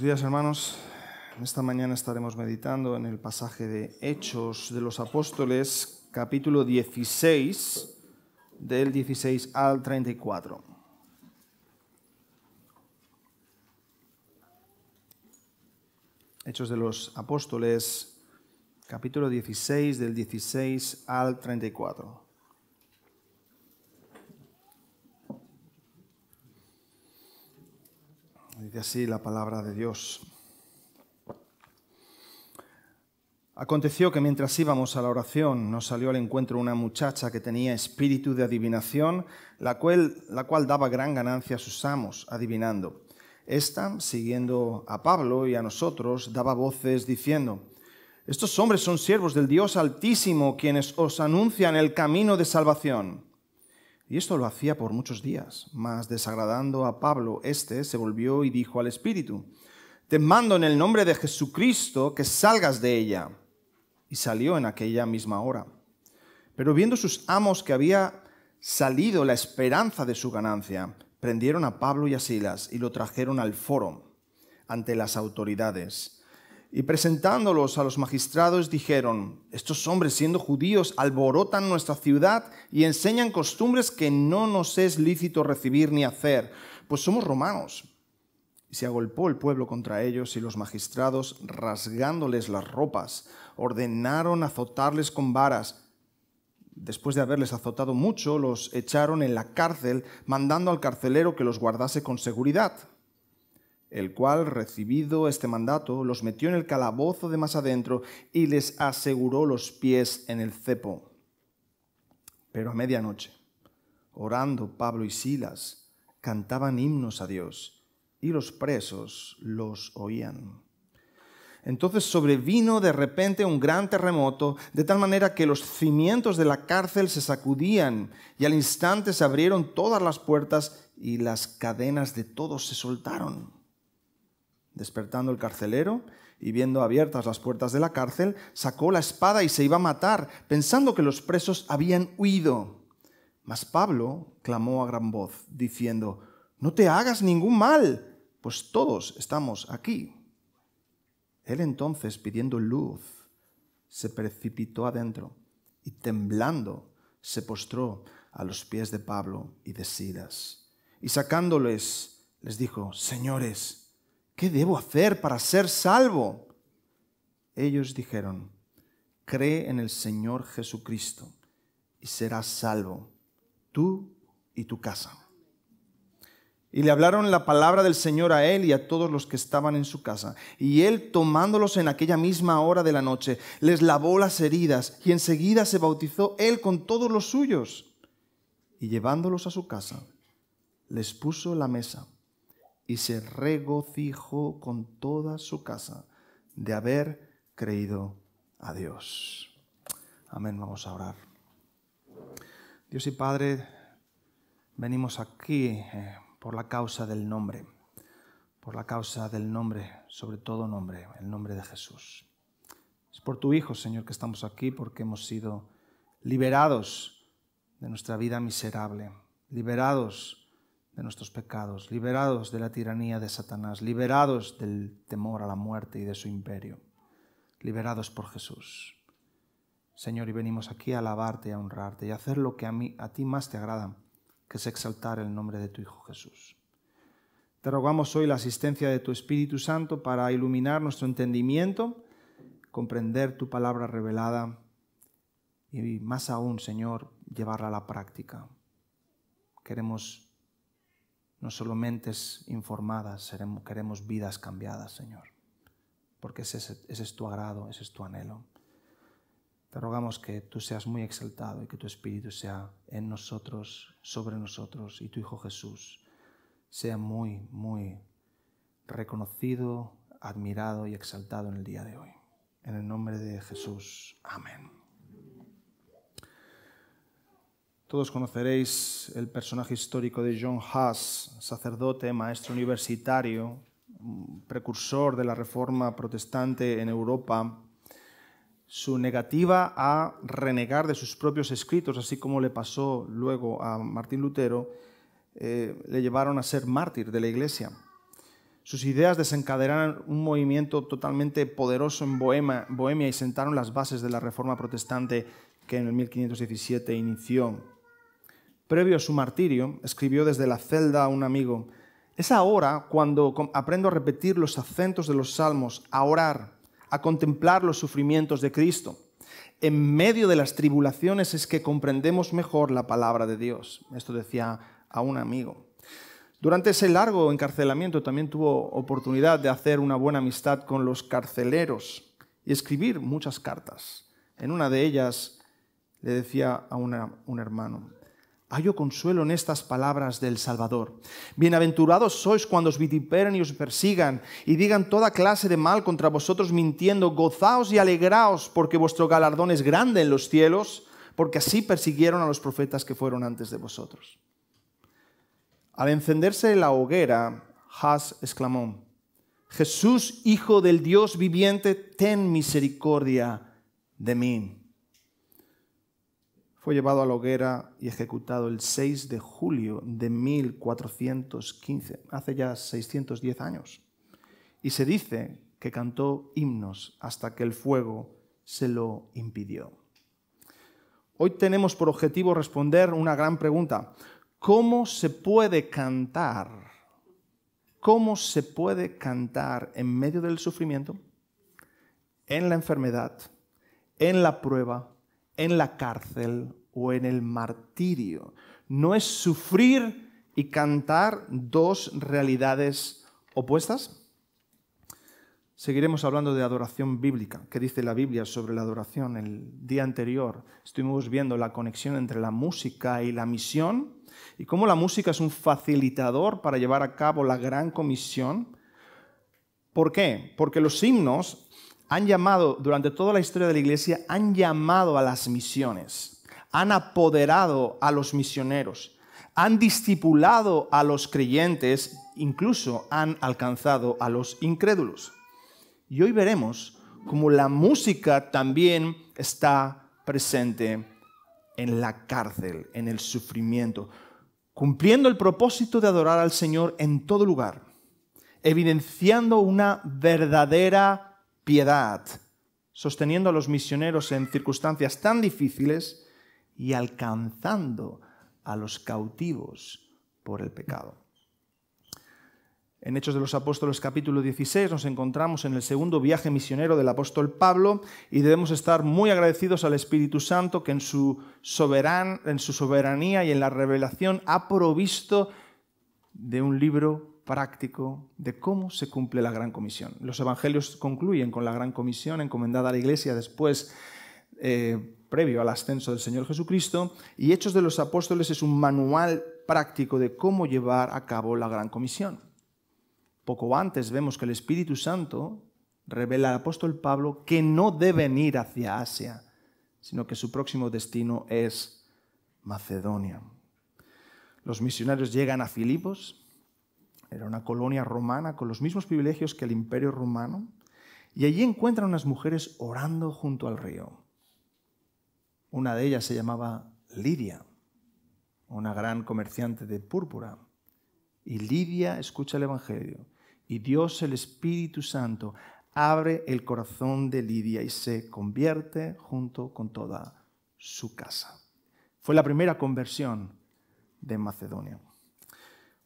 Buenos días, hermanos. Esta mañana estaremos meditando en el pasaje de Hechos de los Apóstoles, capítulo 16, del 16 al 34. Hechos de los Apóstoles, capítulo 16, del 16 al 34. Dice así la palabra de Dios. Aconteció que mientras íbamos a la oración nos salió al encuentro una muchacha que tenía espíritu de adivinación, la cual daba gran ganancia a sus amos, adivinando. Esta, siguiendo a Pablo y a nosotros, daba voces diciendo: estos hombres son siervos del Dios Altísimo, quienes os anuncian el camino de salvación. Y esto lo hacía por muchos días, mas desagradando a Pablo, se volvió y dijo al espíritu: te mando en el nombre de Jesucristo que salgas de ella. Y salió en aquella misma hora. Pero viendo sus amos que había salido la esperanza de su ganancia, prendieron a Pablo y a Silas y lo trajeron al foro ante las autoridades. Y presentándolos a los magistrados dijeron: estos hombres, siendo judíos, alborotan nuestra ciudad y enseñan costumbres que no nos es lícito recibir ni hacer, pues somos romanos. Y se agolpó el pueblo contra ellos, y los magistrados, rasgándoles las ropas, ordenaron azotarles con varas. Después de haberles azotado mucho, los echaron en la cárcel, mandando al carcelero que los guardase con seguridad, el cual, recibido este mandato, los metió en el calabozo de más adentro y les aseguró los pies en el cepo. Pero a medianoche, orando Pablo y Silas, cantaban himnos a Dios, y los presos los oían. Entonces sobrevino de repente un gran terremoto, de tal manera que los cimientos de la cárcel se sacudían, y al instante se abrieron todas las puertas y las cadenas de todos se soltaron. Despertando el carcelero y viendo abiertas las puertas de la cárcel, sacó la espada y se iba a matar, pensando que los presos habían huido. Mas Pablo clamó a gran voz, diciendo: no te hagas ningún mal, pues todos estamos aquí. Él entonces, pidiendo luz, se precipitó adentro y temblando se postró a los pies de Pablo y de Silas. Y sacándoles, les dijo: señores, ¿qué debo hacer para ser salvo? Ellos dijeron: cree en el Señor Jesucristo y serás salvo, tú y tu casa. Y le hablaron la palabra del Señor a él y a todos los que estaban en su casa. Y él, tomándolos en aquella misma hora de la noche, les lavó las heridas y enseguida se bautizó él con todos los suyos. Y llevándolos a su casa, les puso la mesa y se regocijó con toda su casa de haber creído a Dios. Amén. Vamos a orar. Dios y Padre, venimos aquí por la causa del nombre, sobre todo nombre, el nombre de Jesús. Es por tu Hijo, Señor, que estamos aquí, porque hemos sido liberados de nuestra vida miserable, liberados de nuestros pecados, liberados de la tiranía de Satanás, liberados del temor a la muerte y de su imperio, liberados por Jesús. Señor, y venimos aquí a alabarte y a honrarte y a hacer lo que a ti más te agrada, que es exaltar el nombre de tu Hijo Jesús. Te rogamos hoy la asistencia de tu Espíritu Santo para iluminar nuestro entendimiento, comprender tu palabra revelada y más aún, Señor, llevarla a la práctica. Queremos no solo mentes informadas, queremos vidas cambiadas, Señor, porque ese es tu agrado, ese es tu anhelo. Te rogamos que tú seas muy exaltado y que tu Espíritu sea en nosotros, sobre nosotros, y tu Hijo Jesús sea muy, muy reconocido, admirado y exaltado en el día de hoy. En el nombre de Jesús. Amén. Todos conoceréis el personaje histórico de John Huss, sacerdote, maestro universitario, precursor de la Reforma protestante en Europa. Su negativa a renegar de sus propios escritos, así como le pasó luego a Martín Lutero, le llevaron a ser mártir de la Iglesia. Sus ideas desencadenaron un movimiento totalmente poderoso en Bohemia y sentaron las bases de la Reforma Protestante que en el 1517 inició. Previo a su martirio, escribió desde la celda a un amigo: «Es ahora cuando aprendo a repetir los acentos de los salmos, a orar, a contemplar los sufrimientos de Cristo. En medio de las tribulaciones es que comprendemos mejor la palabra de Dios». Esto decía a un amigo. Durante ese largo encarcelamiento también tuvo oportunidad de hacer una buena amistad con los carceleros y escribir muchas cartas. En una de ellas le decía a un hermano: «Hallo consuelo en estas palabras del Salvador. Bienaventurados sois cuando os vituperen y os persigan y digan toda clase de mal contra vosotros mintiendo. Gozaos y alegraos, porque vuestro galardón es grande en los cielos, porque así persiguieron a los profetas que fueron antes de vosotros». Al encenderse la hoguera, Huss exclamó: «Jesús, Hijo del Dios viviente, ten misericordia de mí». Fue llevado a la hoguera y ejecutado el 6 de julio de 1415, hace ya 610 años. Y se dice que cantó himnos hasta que el fuego se lo impidió. Hoy tenemos por objetivo responder una gran pregunta: ¿cómo se puede cantar? ¿Cómo se puede cantar en medio del sufrimiento, en la enfermedad, en la prueba, en la cárcel o en el martirio? ¿No es sufrir y cantar dos realidades opuestas? Seguiremos hablando de adoración bíblica. ¿Qué dice la Biblia sobre la adoración? El día anterior estuvimos viendo la conexión entre la música y la misión y cómo la música es un facilitador para llevar a cabo la gran comisión. ¿Por qué? Porque los himnos han llamado, durante toda la historia de la Iglesia, han llamado a las misiones, han apoderado a los misioneros, han discipulado a los creyentes, incluso han alcanzado a los incrédulos. Y hoy veremos cómo la música también está presente en la cárcel, en el sufrimiento, cumpliendo el propósito de adorar al Señor en todo lugar, evidenciando una verdadera piedad, sosteniendo a los misioneros en circunstancias tan difíciles y alcanzando a los cautivos por el pecado. En Hechos de los Apóstoles capítulo 16 nos encontramos en el segundo viaje misionero del apóstol Pablo y debemos estar muy agradecidos al Espíritu Santo que en su soberanía y en la revelación ha provisto de un libro práctico de cómo se cumple la Gran Comisión. Los evangelios concluyen con la Gran Comisión encomendada a la Iglesia después, previo al ascenso del Señor Jesucristo, y Hechos de los Apóstoles es un manual práctico de cómo llevar a cabo la Gran Comisión. Poco antes vemos que el Espíritu Santo revela al apóstol Pablo que no deben ir hacia Asia, sino que su próximo destino es Macedonia. Los misioneros llegan a Filipos, era una colonia romana con los mismos privilegios que el Imperio Romano, y allí encuentran unas mujeres orando junto al río. Una de ellas se llamaba Lidia, una gran comerciante de púrpura. Y Lidia escucha el Evangelio y Dios, el Espíritu Santo, abre el corazón de Lidia y se convierte junto con toda su casa. Fue la primera conversión de Macedonia.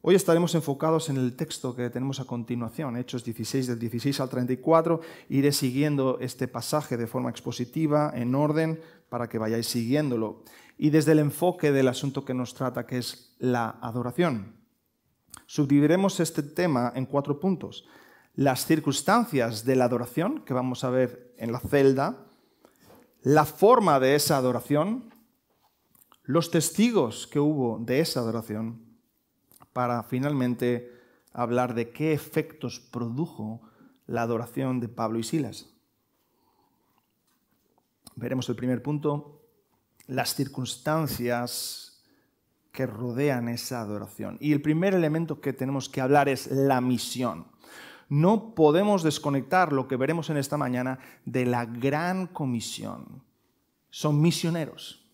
Hoy estaremos enfocados en el texto que tenemos a continuación, Hechos 16, del 16 al 34. Iré siguiendo este pasaje de forma expositiva, en orden, para que vayáis siguiéndolo. Y desde el enfoque del asunto que nos trata, que es la adoración. Subdividiremos este tema en 4 puntos. Las circunstancias de la adoración, que vamos a ver en la celda, la forma de esa adoración, los testigos que hubo de esa adoración, para finalmente hablar de qué efectos produjo la adoración de Pablo y Silas. Veremos el primer punto, las circunstancias que rodean esa adoración. Y el primer elemento que tenemos que hablar es la misión. No podemos desconectar lo que veremos en esta mañana de la gran comisión. Son misioneros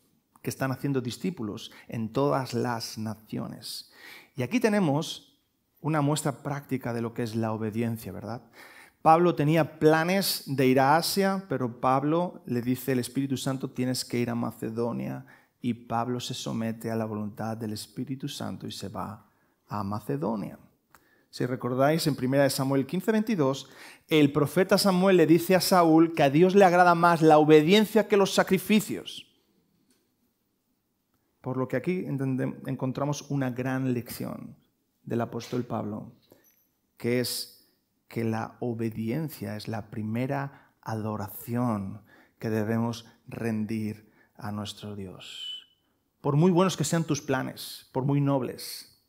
que están haciendo discípulos en todas las naciones. Y aquí tenemos una muestra práctica de lo que es la obediencia, ¿verdad? Pablo tenía planes de ir a Asia, pero Pablo le dice el Espíritu Santo, tienes que ir a Macedonia, y Pablo se somete a la voluntad del Espíritu Santo y se va a Macedonia. Si recordáis, en 1 Samuel 15:22, el profeta Samuel le dice a Saúl que a Dios le agrada más la obediencia que los sacrificios. Por lo que aquí encontramos una gran lección del apóstol Pablo, que es que la obediencia es la primera adoración que debemos rendir a nuestro Dios. Por muy buenos que sean tus planes, por muy nobles,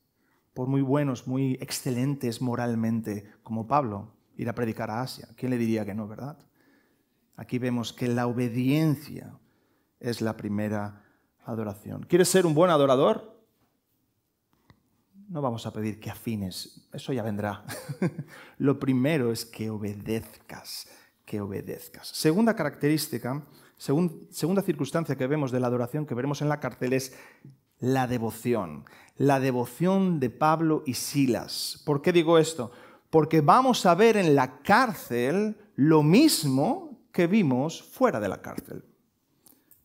por muy buenos, muy excelentes moralmente, como Pablo, ir a predicar a Asia. ¿Quién le diría que no, verdad? Aquí vemos que la obediencia es la primera adoración. ¿Quieres ser un buen adorador? No vamos a pedir que afines, eso ya vendrá. Lo primero es que obedezcas, que obedezcas. Segunda característica, segunda circunstancia que vemos de la adoración que veremos en la cárcel es la devoción. La devoción de Pablo y Silas. ¿Por qué digo esto? Porque vamos a ver en la cárcel lo mismo que vimos fuera de la cárcel.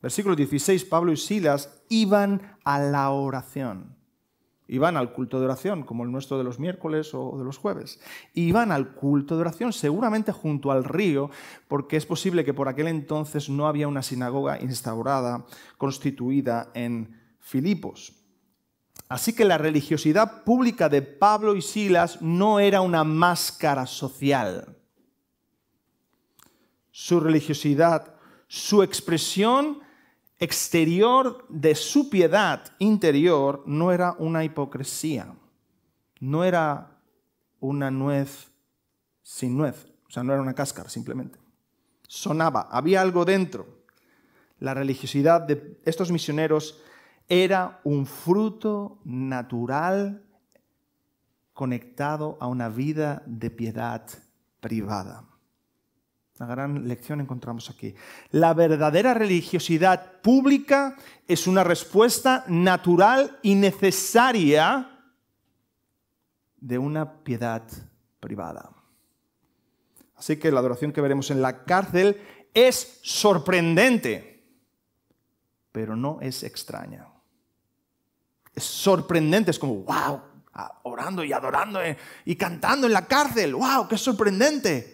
Versículo 16, Pablo y Silas iban a la oración. Iban al culto de oración, como el nuestro de los miércoles o de los jueves. Iban al culto de oración, seguramente junto al río, porque es posible que por aquel entonces no había una sinagoga instaurada, constituida en Filipos. Así que la religiosidad pública de Pablo y Silas no era una máscara social. Su religiosidad, su expresión exterior de su piedad interior no era una hipocresía, no era una nuez sin nuez, o sea, no era una cáscara simplemente. Sonaba, había algo dentro. La religiosidad de estos misioneros era un fruto natural conectado a una vida de piedad privada. Una gran lección encontramos aquí. La verdadera religiosidad pública es una respuesta natural y necesaria de una piedad privada. Así que la adoración que veremos en la cárcel es sorprendente, pero no es extraña. Es sorprendente, es como, wow, orando y adorando y cantando en la cárcel, wow, qué sorprendente.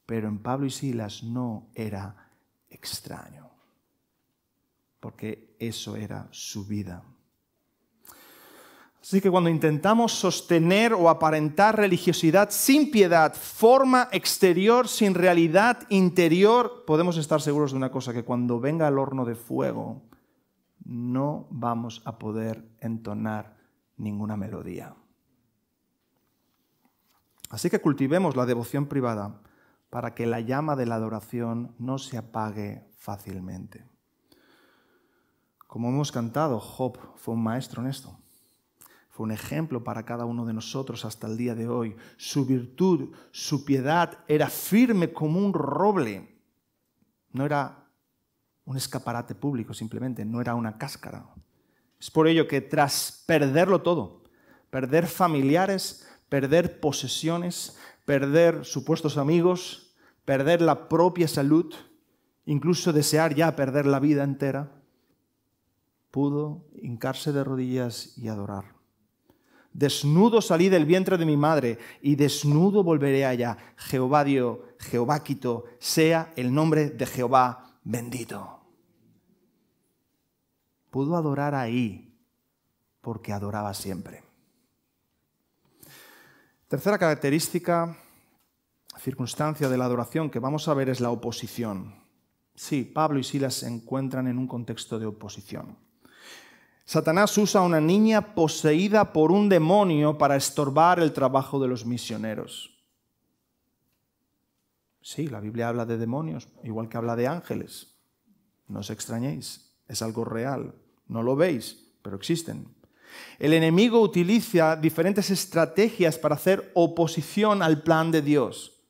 Pero en Pablo y Silas no era extraño, porque eso era su vida. Así que cuando intentamos sostener o aparentar religiosidad sin piedad, forma exterior sin realidad interior, podemos estar seguros de una cosa, que cuando venga el horno de fuego, no vamos a poder entonar ninguna melodía. Así que cultivemos la devoción privada para que la llama de la adoración no se apague fácilmente. Como hemos cantado, Job fue un maestro en esto. Fue un ejemplo para cada uno de nosotros hasta el día de hoy. Su virtud, su piedad era firme como un roble. No era un escaparate público simplemente, no era una cáscara. Es por ello que tras perderlo todo, perder familiares, perder posesiones, perder supuestos amigos, perder la propia salud, incluso desear ya perder la vida entera, pudo hincarse de rodillas y adorar. Desnudo salí del vientre de mi madre y desnudo volveré allá. Jehová dio, Jehová quitó, sea el nombre de Jehová bendito. Pudo adorar ahí porque adoraba siempre. Tercera característica, circunstancia de la adoración que vamos a ver es la oposición. Sí, Pablo y Silas se encuentran en un contexto de oposición. Satanás usa a una niña poseída por un demonio para estorbar el trabajo de los misioneros. Sí, la Biblia habla de demonios, igual que habla de ángeles. No os extrañéis, es algo real. No lo veis, pero existen. El enemigo utiliza diferentes estrategias para hacer oposición al plan de Dios.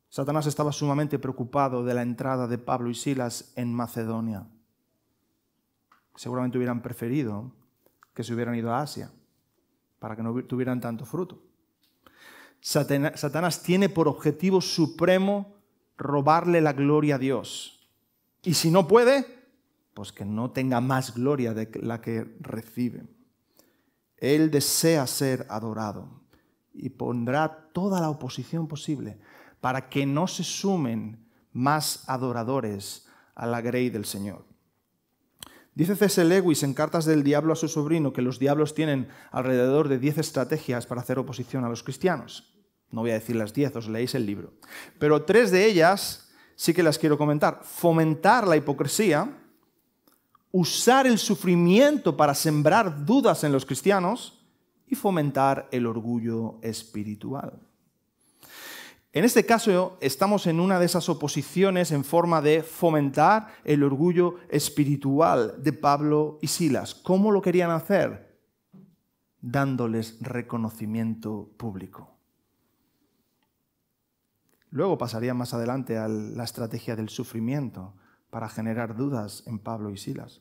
Satanás estaba sumamente preocupado de la entrada de Pablo y Silas en Macedonia. Seguramente hubieran preferido que se hubieran ido a Asia para que no tuvieran tanto fruto. Satanás tiene por objetivo supremo robarle la gloria a Dios. Y si no puede, pues que no tenga más gloria de la que recibe. Él desea ser adorado y pondrá toda la oposición posible para que no se sumen más adoradores a la grey del Señor. Dice C.S. Lewis en Cartas del Diablo a su sobrino que los diablos tienen alrededor de 10 estrategias para hacer oposición a los cristianos. No voy a decir las 10, os leéis el libro. Pero 3 de ellas sí que las quiero comentar. Fomentar la hipocresía, usar el sufrimiento para sembrar dudas en los cristianos y fomentar el orgullo espiritual. En este caso, estamos en una de esas oposiciones en forma de fomentar el orgullo espiritual de Pablo y Silas. ¿Cómo lo querían hacer? Dándoles reconocimiento público. Luego pasaría más adelante a la estrategia del sufrimiento para generar dudas en Pablo y Silas.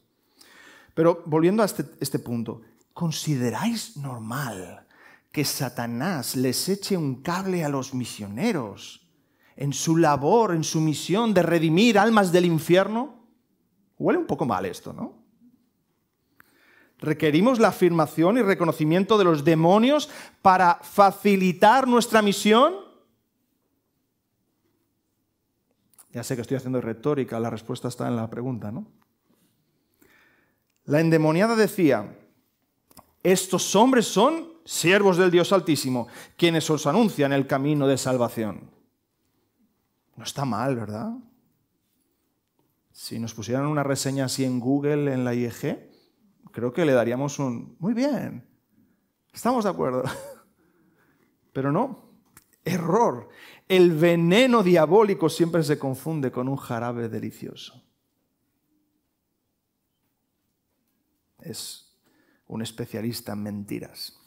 Pero volviendo a este punto, ¿consideráis normal que Satanás les eche un cable a los misioneros en su labor, en su misión de redimir almas del infierno? Huele un poco mal esto, ¿no? ¿Requerimos la afirmación y reconocimiento de los demonios para facilitar nuestra misión? Ya sé que estoy haciendo retórica, la respuesta está en la pregunta, ¿no? La endemoniada decía: estos hombres son siervos del Dios Altísimo, quienes os anuncian el camino de salvación. No está mal, ¿verdad? Si nos pusieran una reseña así en Google, en la IEG, creo que le daríamos un muy bien, estamos de acuerdo. Pero no, error. El veneno diabólico siempre se confunde con un jarabe delicioso. Es un especialista en mentiras.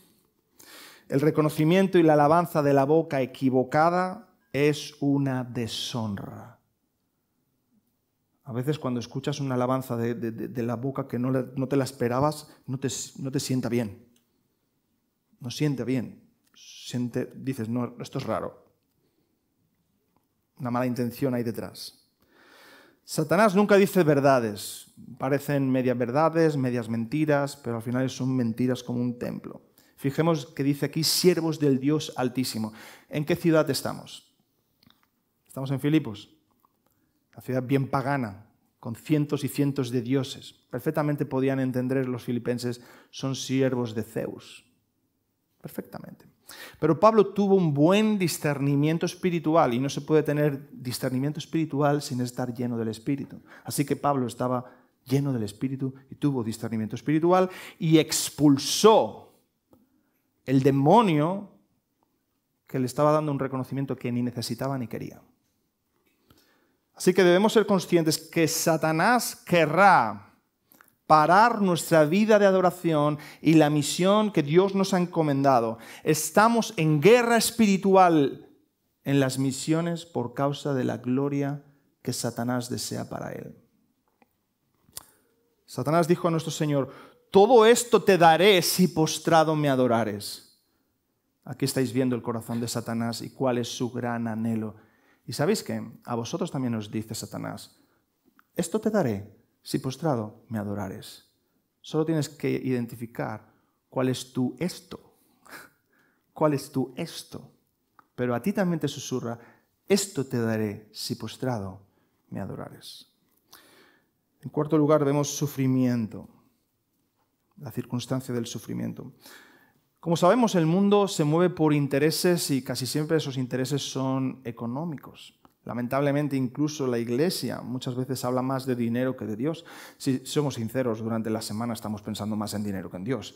El reconocimiento y la alabanza de la boca equivocada es una deshonra. A veces cuando escuchas una alabanza de la boca que no te la esperabas, no te sienta bien. No siente bien. Dices, no, esto es raro. Una mala intención hay detrás. Satanás nunca dice verdades. Parecen medias verdades, medias mentiras, pero al final son mentiras como un templo. Fijemos que dice aquí siervos del Dios Altísimo. ¿En qué ciudad estamos? Estamos en Filipos, una ciudad bien pagana, con cientos y cientos de dioses. Perfectamente podían entender los filipenses, son siervos de Zeus. Perfectamente. Pero Pablo tuvo un buen discernimiento espiritual y no se puede tener discernimiento espiritual sin estar lleno del Espíritu. Así que Pablo estaba lleno del Espíritu y tuvo discernimiento espiritual y expulsó el demonio que le estaba dando un reconocimiento que ni necesitaba ni quería. Así que debemos ser conscientes que Satanás querrá parar nuestra vida de adoración y la misión que Dios nos ha encomendado. Estamos en guerra espiritual en las misiones por causa de la gloria que Satanás desea para él. Satanás dijo a nuestro Señor: todo esto te daré si postrado me adorares. Aquí estáis viendo el corazón de Satanás y cuál es su gran anhelo. ¿Y sabéis qué? A vosotros también os dice Satanás: esto te daré si postrado me adorares. Solo tienes que identificar cuál es tu esto. ¿Cuál es tu esto? Pero a ti también te susurra: esto te daré si postrado me adorares. En cuarto lugar vemos sufrimiento, la circunstancia del sufrimiento. Como sabemos, el mundo se mueve por intereses y casi siempre esos intereses son económicos. Lamentablemente, incluso la Iglesia muchas veces habla más de dinero que de Dios. Si somos sinceros, durante la semana estamos pensando más en dinero que en Dios.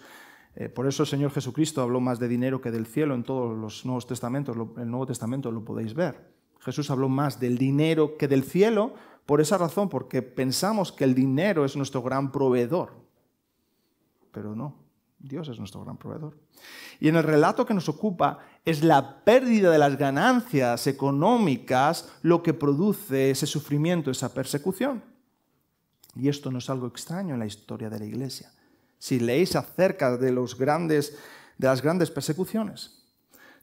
Por eso el Señor Jesucristo habló más de dinero que del cielo en todos los Nuevos Testamentos. El Nuevo Testamento lo podéis ver. Jesús habló más del dinero que del cielo por esa razón, porque pensamos que el dinero es nuestro gran proveedor. Pero no, Dios es nuestro gran proveedor. Y en el relato que nos ocupa es la pérdida de las ganancias económicas lo que produce ese sufrimiento, esa persecución. Y esto no es algo extraño en la historia de la Iglesia. Si leéis acerca de los grandes de las grandes persecuciones.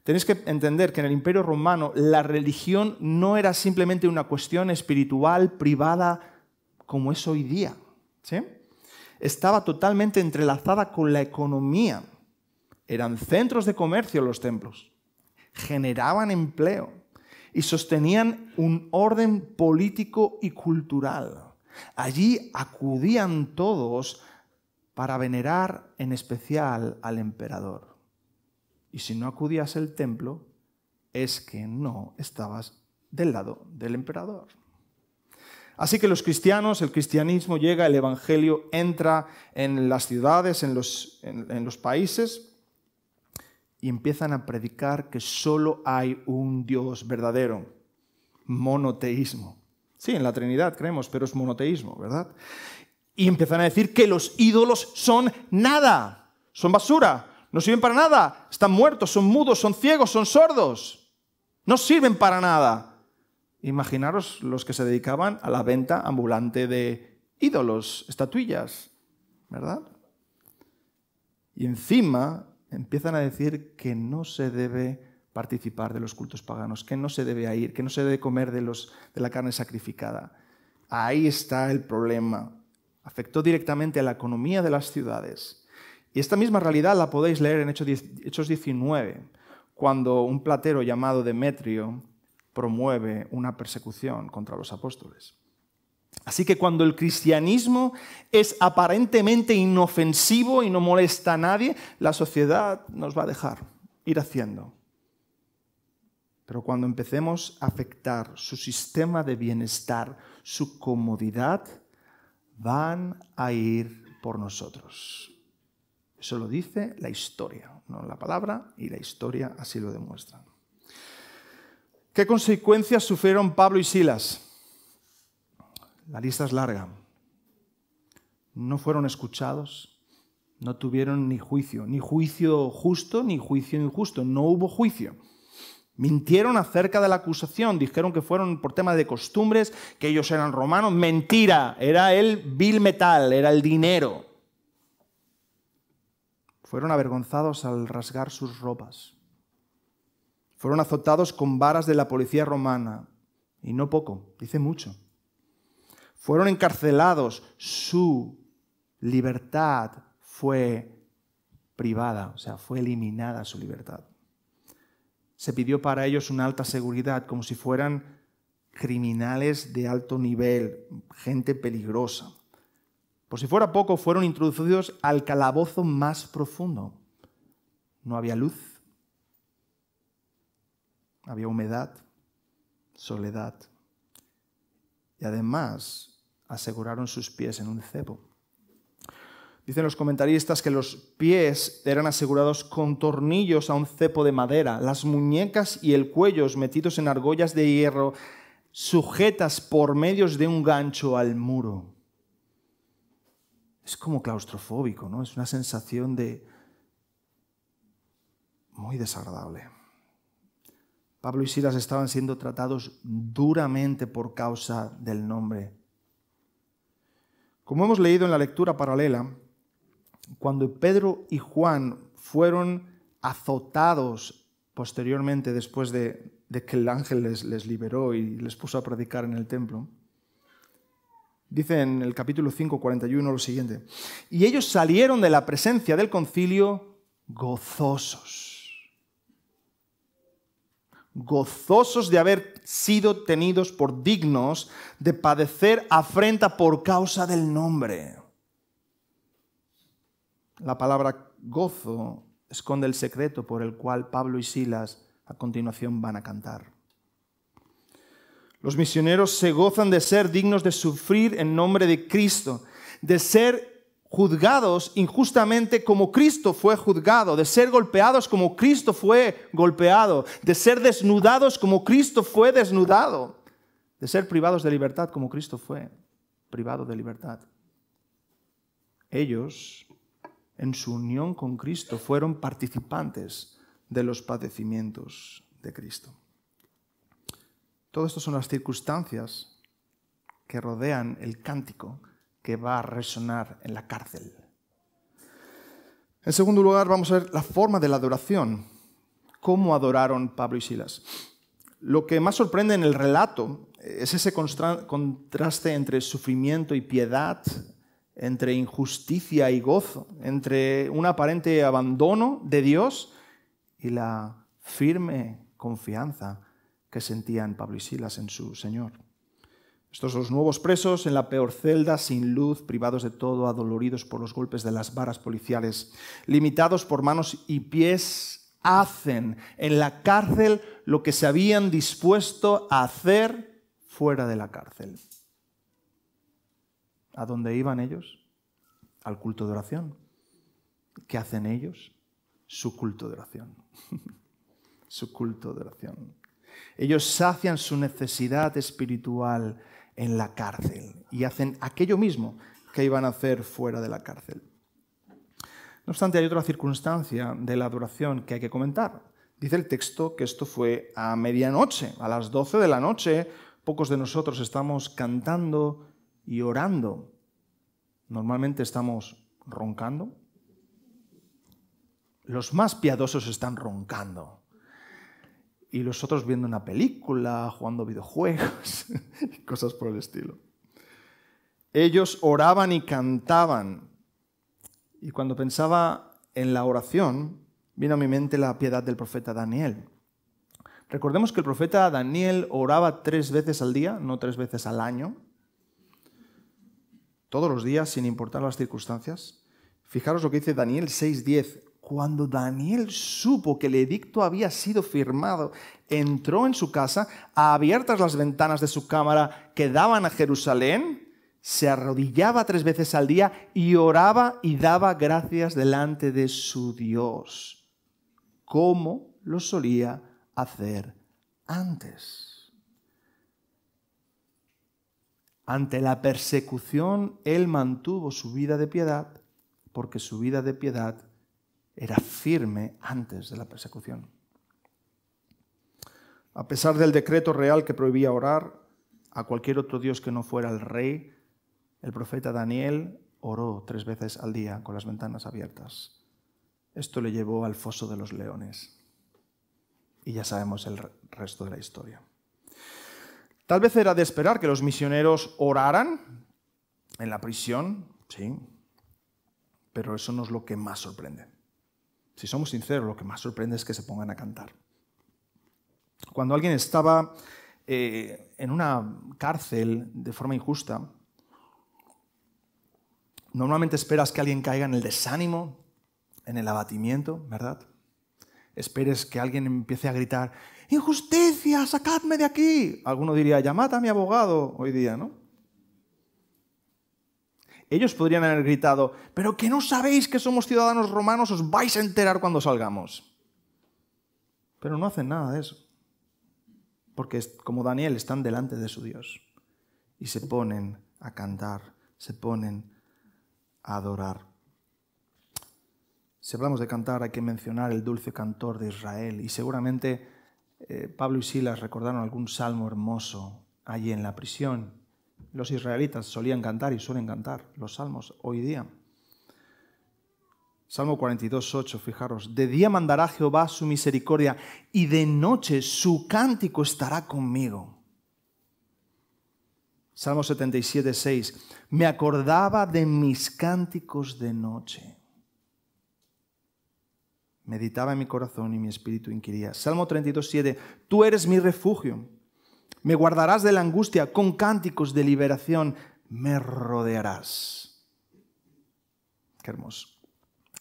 Tenéis que entender que en el Imperio Romano la religión no era simplemente una cuestión espiritual, privada, como es hoy día, ¿sí? Estaba totalmente entrelazada con la economía. Eran centros de comercio los templos, generaban empleo y sostenían un orden político y cultural. Allí acudían todos para venerar en especial al emperador. Y si no acudías al templo, es que no estabas del lado del emperador. Así que los cristianos, el cristianismo llega, el evangelio entra en las ciudades, en los países, y empiezan a predicar que solo hay un Dios verdadero. Monoteísmo. Sí, en la Trinidad creemos, pero es monoteísmo, ¿verdad? Y empiezan a decir que los ídolos son nada, son basura. No sirven para nada, están muertos, son mudos, son ciegos, son sordos. No sirven para nada. Imaginaros los que se dedicaban a la venta ambulante de ídolos, estatuillas, ¿verdad? Y encima empiezan a decir que no se debe participar de los cultos paganos, que no se debe ir, que no se debe comer de la carne sacrificada. Ahí está el problema. Afectó directamente a la economía de las ciudades. Y esta misma realidad la podéis leer en Hechos 19, cuando un platero llamado Demetrio promueve una persecución contra los apóstoles. Así que cuando el cristianismo es aparentemente inofensivo y no molesta a nadie, la sociedad nos va a dejar ir haciendo. Pero cuando empecemos a afectar su sistema de bienestar, su comodidad, van a ir por nosotros. Eso lo dice la historia, no la palabra, y la historia así lo demuestra. ¿Qué consecuencias sufrieron Pablo y Silas? La lista es larga. No fueron escuchados, no tuvieron ni juicio justo ni juicio injusto, no hubo juicio. Mintieron acerca de la acusación, dijeron que fueron por tema de costumbres, que ellos eran romanos. Mentira, era el vil metal, era el dinero. Fueron avergonzados al rasgar sus ropas. Fueron azotados con varas de la policía romana. Y no poco, dice mucho. Fueron encarcelados. Su libertad fue privada, o sea, fue eliminada su libertad. Se pidió para ellos una alta seguridad, como si fueran criminales de alto nivel, gente peligrosa. Por si fuera poco, fueron introducidos al calabozo más profundo. No había luz, había humedad, soledad. Y además aseguraron sus pies en un cepo. Dicen los comentaristas que los pies eran asegurados con tornillos a un cepo de madera, las muñecas y el cuello metidos en argollas de hierro, sujetas por medios de un gancho al muro. Es como claustrofóbico, ¿no? Es una sensación muy desagradable. Pablo y Silas estaban siendo tratados duramente por causa del nombre. Como hemos leído en la lectura paralela, cuando Pedro y Juan fueron azotados posteriormente, después de que el ángel les liberó y les puso a predicar en el templo, dice en el capítulo 5, 41 lo siguiente: y ellos salieron de la presencia del concilio gozosos de haber sido tenidos por dignos de padecer afrenta por causa del nombre. La palabra gozo esconde el secreto por el cual Pablo y Silas a continuación van a cantar. Los misioneros se gozan de ser dignos de sufrir en nombre de Cristo, de ser juzgados injustamente como Cristo fue juzgado, de ser golpeados como Cristo fue golpeado, de ser desnudados como Cristo fue desnudado, de ser privados de libertad como Cristo fue privado de libertad. Ellos, en su unión con Cristo, fueron participantes de los padecimientos de Cristo. Todo esto son las circunstancias que rodean el cántico que va a resonar en la cárcel. En segundo lugar, vamos a ver la forma de la adoración. ¿Cómo adoraron Pablo y Silas? Lo que más sorprende en el relato es ese contraste entre sufrimiento y piedad, entre injusticia y gozo, entre un aparente abandono de Dios y la firme confianza que sentían Pablo y Silas en su Señor. Estos dos nuevos presos en la peor celda, sin luz, privados de todo, adoloridos por los golpes de las varas policiales, limitados por manos y pies, hacen en la cárcel lo que se habían dispuesto a hacer fuera de la cárcel. ¿A dónde iban ellos? Al culto de oración. ¿Qué hacen ellos? Su culto de oración. Su culto de oración. Ellos sacian su necesidad espiritual en la cárcel y hacen aquello mismo que iban a hacer fuera de la cárcel. No obstante, hay otra circunstancia de la adoración que hay que comentar. Dice el texto que esto fue a medianoche, a las 12 de la noche. Pocos de nosotros estamos cantando y orando. Normalmente estamos roncando. Los más piadosos están roncando. Y los otros viendo una película, jugando videojuegos, y cosas por el estilo. Ellos oraban y cantaban. Y cuando pensaba en la oración, vino a mi mente la piedad del profeta Daniel. Recordemos que el profeta Daniel oraba 3 veces al día, no 3 veces al año. Todos los días, sin importar las circunstancias. Fijaros lo que dice Daniel 6:10. Cuando Daniel supo que el edicto había sido firmado, entró en su casa, abiertas las ventanas de su cámara que daban a Jerusalén, se arrodillaba 3 veces al día y oraba y daba gracias delante de su Dios, como lo solía hacer antes. Ante la persecución, él mantuvo su vida de piedad, porque su vida de piedad era firme antes de la persecución. A pesar del decreto real que prohibía orar a cualquier otro dios que no fuera el rey, el profeta Daniel oró 3 veces al día con las ventanas abiertas. Esto le llevó al foso de los leones. Y ya sabemos el resto de la historia. Tal vez era de esperar que los misioneros oraran en la prisión, sí, pero eso no es lo que más sorprende. Si somos sinceros, lo que más sorprende es que se pongan a cantar. Cuando alguien estaba en una cárcel de forma injusta, normalmente esperas que alguien caiga en el desánimo, en el abatimiento, ¿verdad? Esperes que alguien empiece a gritar, ¡injusticia, sacadme de aquí! Alguno diría, llamad a mi abogado hoy día, ¿no? Ellos podrían haber gritado, pero que no sabéis que somos ciudadanos romanos, os vais a enterar cuando salgamos. Pero no hacen nada de eso. Porque como Daniel están delante de su Dios y se ponen a cantar, se ponen a adorar. Si hablamos de cantar hay que mencionar el dulce cantor de Israel y seguramente Pablo y Silas recordaron algún salmo hermoso allí en la prisión. Los israelitas solían cantar y suelen cantar los salmos hoy día. Salmo 42:8, fijaros. De día mandará Jehová su misericordia y de noche su cántico estará conmigo. Salmo 77:6. Me acordaba de mis cánticos de noche. Meditaba en mi corazón y mi espíritu inquiría. Salmo 32:7. Tú eres mi refugio. Me guardarás de la angustia, con cánticos de liberación me rodearás. Qué hermoso.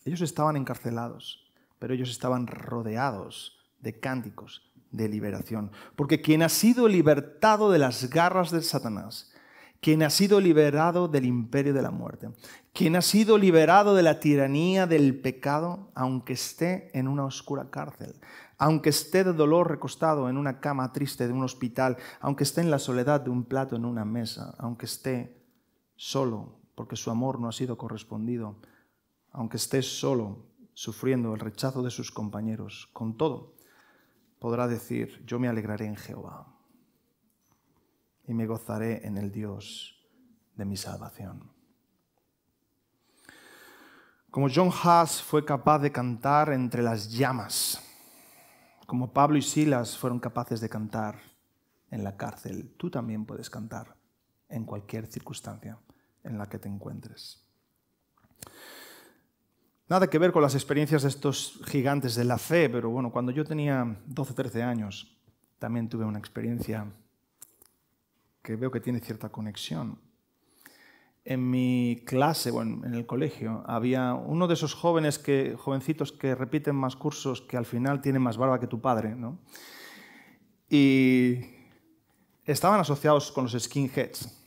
Ellos estaban encarcelados, pero ellos estaban rodeados de cánticos de liberación. Porque quien ha sido libertado de las garras de Satanás, quien ha sido liberado del imperio de la muerte, quien ha sido liberado de la tiranía del pecado, aunque esté en una oscura cárcel, aunque esté de dolor recostado en una cama triste de un hospital, aunque esté en la soledad de un plato en una mesa, aunque esté solo porque su amor no ha sido correspondido, aunque esté solo sufriendo el rechazo de sus compañeros, con todo podrá decir, yo me alegraré en Jehová y me gozaré en el Dios de mi salvación. Como John Huss fue capaz de cantar entre las llamas, como Pablo y Silas fueron capaces de cantar en la cárcel, tú también puedes cantar en cualquier circunstancia en la que te encuentres. Nada que ver con las experiencias de estos gigantes de la fe, pero bueno, cuando yo tenía 12, 13 años, también tuve una experiencia que veo que tiene cierta conexión. En mi clase, bueno, en el colegio, había uno de esos jovencitos que repiten más cursos, que al final tienen más barba que tu padre, ¿no? Y estaban asociados con los skinheads.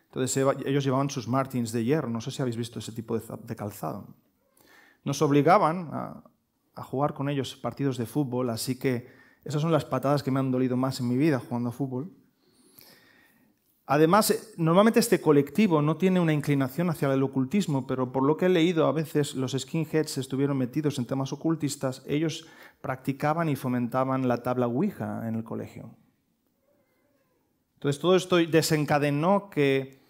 Entonces ellos llevaban sus Martins de hierro, no sé si habéis visto ese tipo de calzado. Nos obligaban a jugar con ellos partidos de fútbol, así que esas son las patadas que me han dolido más en mi vida jugando a fútbol. Además, normalmente este colectivo no tiene una inclinación hacia el ocultismo, pero por lo que he leído, a veces los skinheads estuvieron metidos en temas ocultistas, ellos practicaban y fomentaban la tabla Ouija en el colegio. Entonces todo esto desencadenó que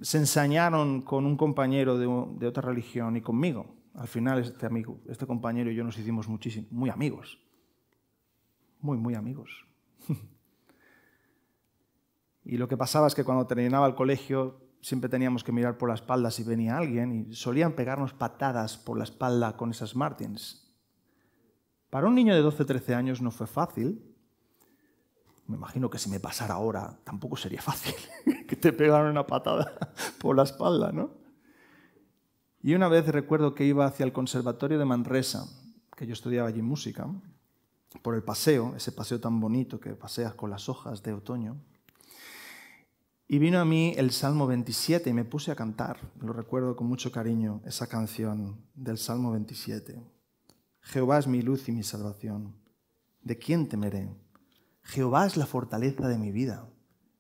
se ensañaron con un compañero de otra religión y conmigo. Al final este compañero y yo nos hicimos muy amigos. Muy amigos. Y lo que pasaba es que cuando terminaba el colegio siempre teníamos que mirar por la espalda si venía alguien y solían pegarnos patadas por la espalda con esas Martins. Para un niño de 12 o 13 años no fue fácil. Me imagino que si me pasara ahora tampoco sería fácil que te pegaran una patada por la espalda, ¿no? Y una vez recuerdo que iba hacia el Conservatorio de Manresa, que yo estudiaba allí música, por el paseo, ese paseo tan bonito que paseas con las hojas de otoño. Y vino a mí el Salmo 27 y me puse a cantar, lo recuerdo con mucho cariño, esa canción del Salmo 27. Jehová es mi luz y mi salvación. ¿De quién temeré? Jehová es la fortaleza de mi vida.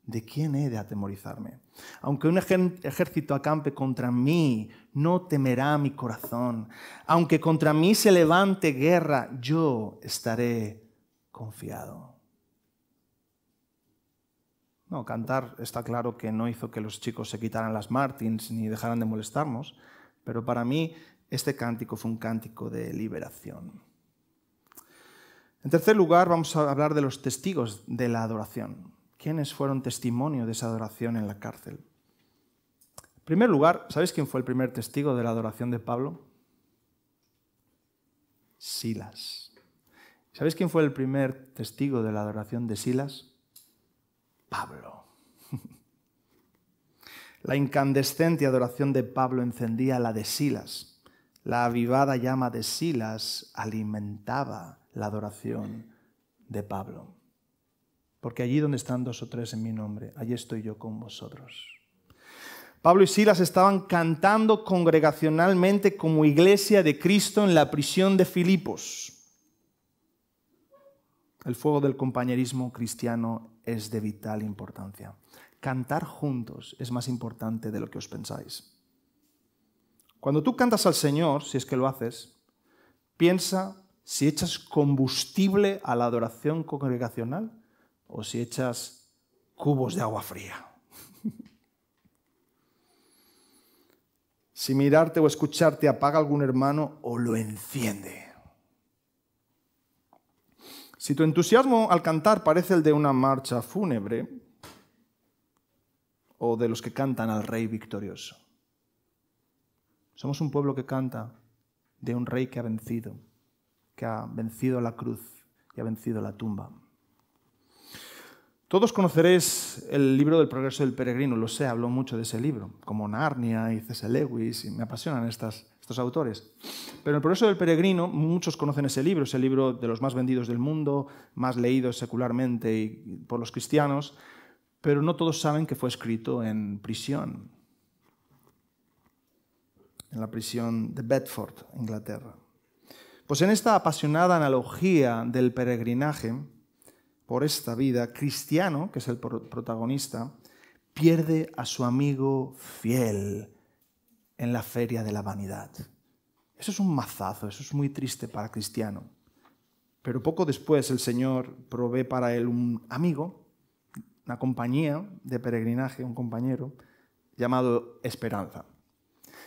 ¿De quién he de atemorizarme? Aunque un ejército acampe contra mí, no temerá mi corazón. Aunque contra mí se levante guerra, yo estaré confiado. No, cantar está claro que no hizo que los chicos se quitaran las Martins ni dejaran de molestarnos, pero para mí este cántico fue un cántico de liberación. En tercer lugar, vamos a hablar de los testigos de la adoración. ¿Quiénes fueron testimonio de esa adoración en la cárcel? En primer lugar, ¿sabéis quién fue el primer testigo de la adoración de Pablo? Silas. ¿Sabéis quién fue el primer testigo de la adoración de Silas? Pablo. La incandescente adoración de Pablo encendía la de Silas. La avivada llama de Silas alimentaba la adoración de Pablo. Porque allí donde están 2 o 3 en mi nombre, allí estoy yo con vosotros. Pablo y Silas estaban cantando congregacionalmente como iglesia de Cristo en la prisión de Filipos. El fuego del compañerismo cristiano es de vital importancia. Cantar juntos es más importante de lo que os pensáis. Cuando tú cantas al Señor, si es que lo haces, piensa si echas combustible a la adoración congregacional o si echas cubos de agua fría. Si mirarte o escucharte apaga a algún hermano o lo enciende. Si tu entusiasmo al cantar parece el de una marcha fúnebre o de los que cantan al rey victorioso. Somos un pueblo que canta de un rey que ha vencido la cruz y ha vencido la tumba. Todos conoceréis el libro del Progreso del Peregrino, lo sé, hablo mucho de ese libro, como Narnia y C.S. Lewis, y me apasionan estos autores. Pero el Progreso del Peregrino, muchos conocen ese libro, es el libro de los más vendidos del mundo, más leído secularmente y por los cristianos, pero no todos saben que fue escrito en prisión, en la prisión de Bedford, Inglaterra. Pues en esta apasionada analogía del peregrinaje por esta vida, Cristiano, que es el protagonista, pierde a su amigo fiel en la feria de la vanidad. Eso es un mazazo, eso es muy triste para Cristiano. Pero poco después el Señor provee para él un amigo, una compañía de peregrinaje, un compañero, llamado Esperanza.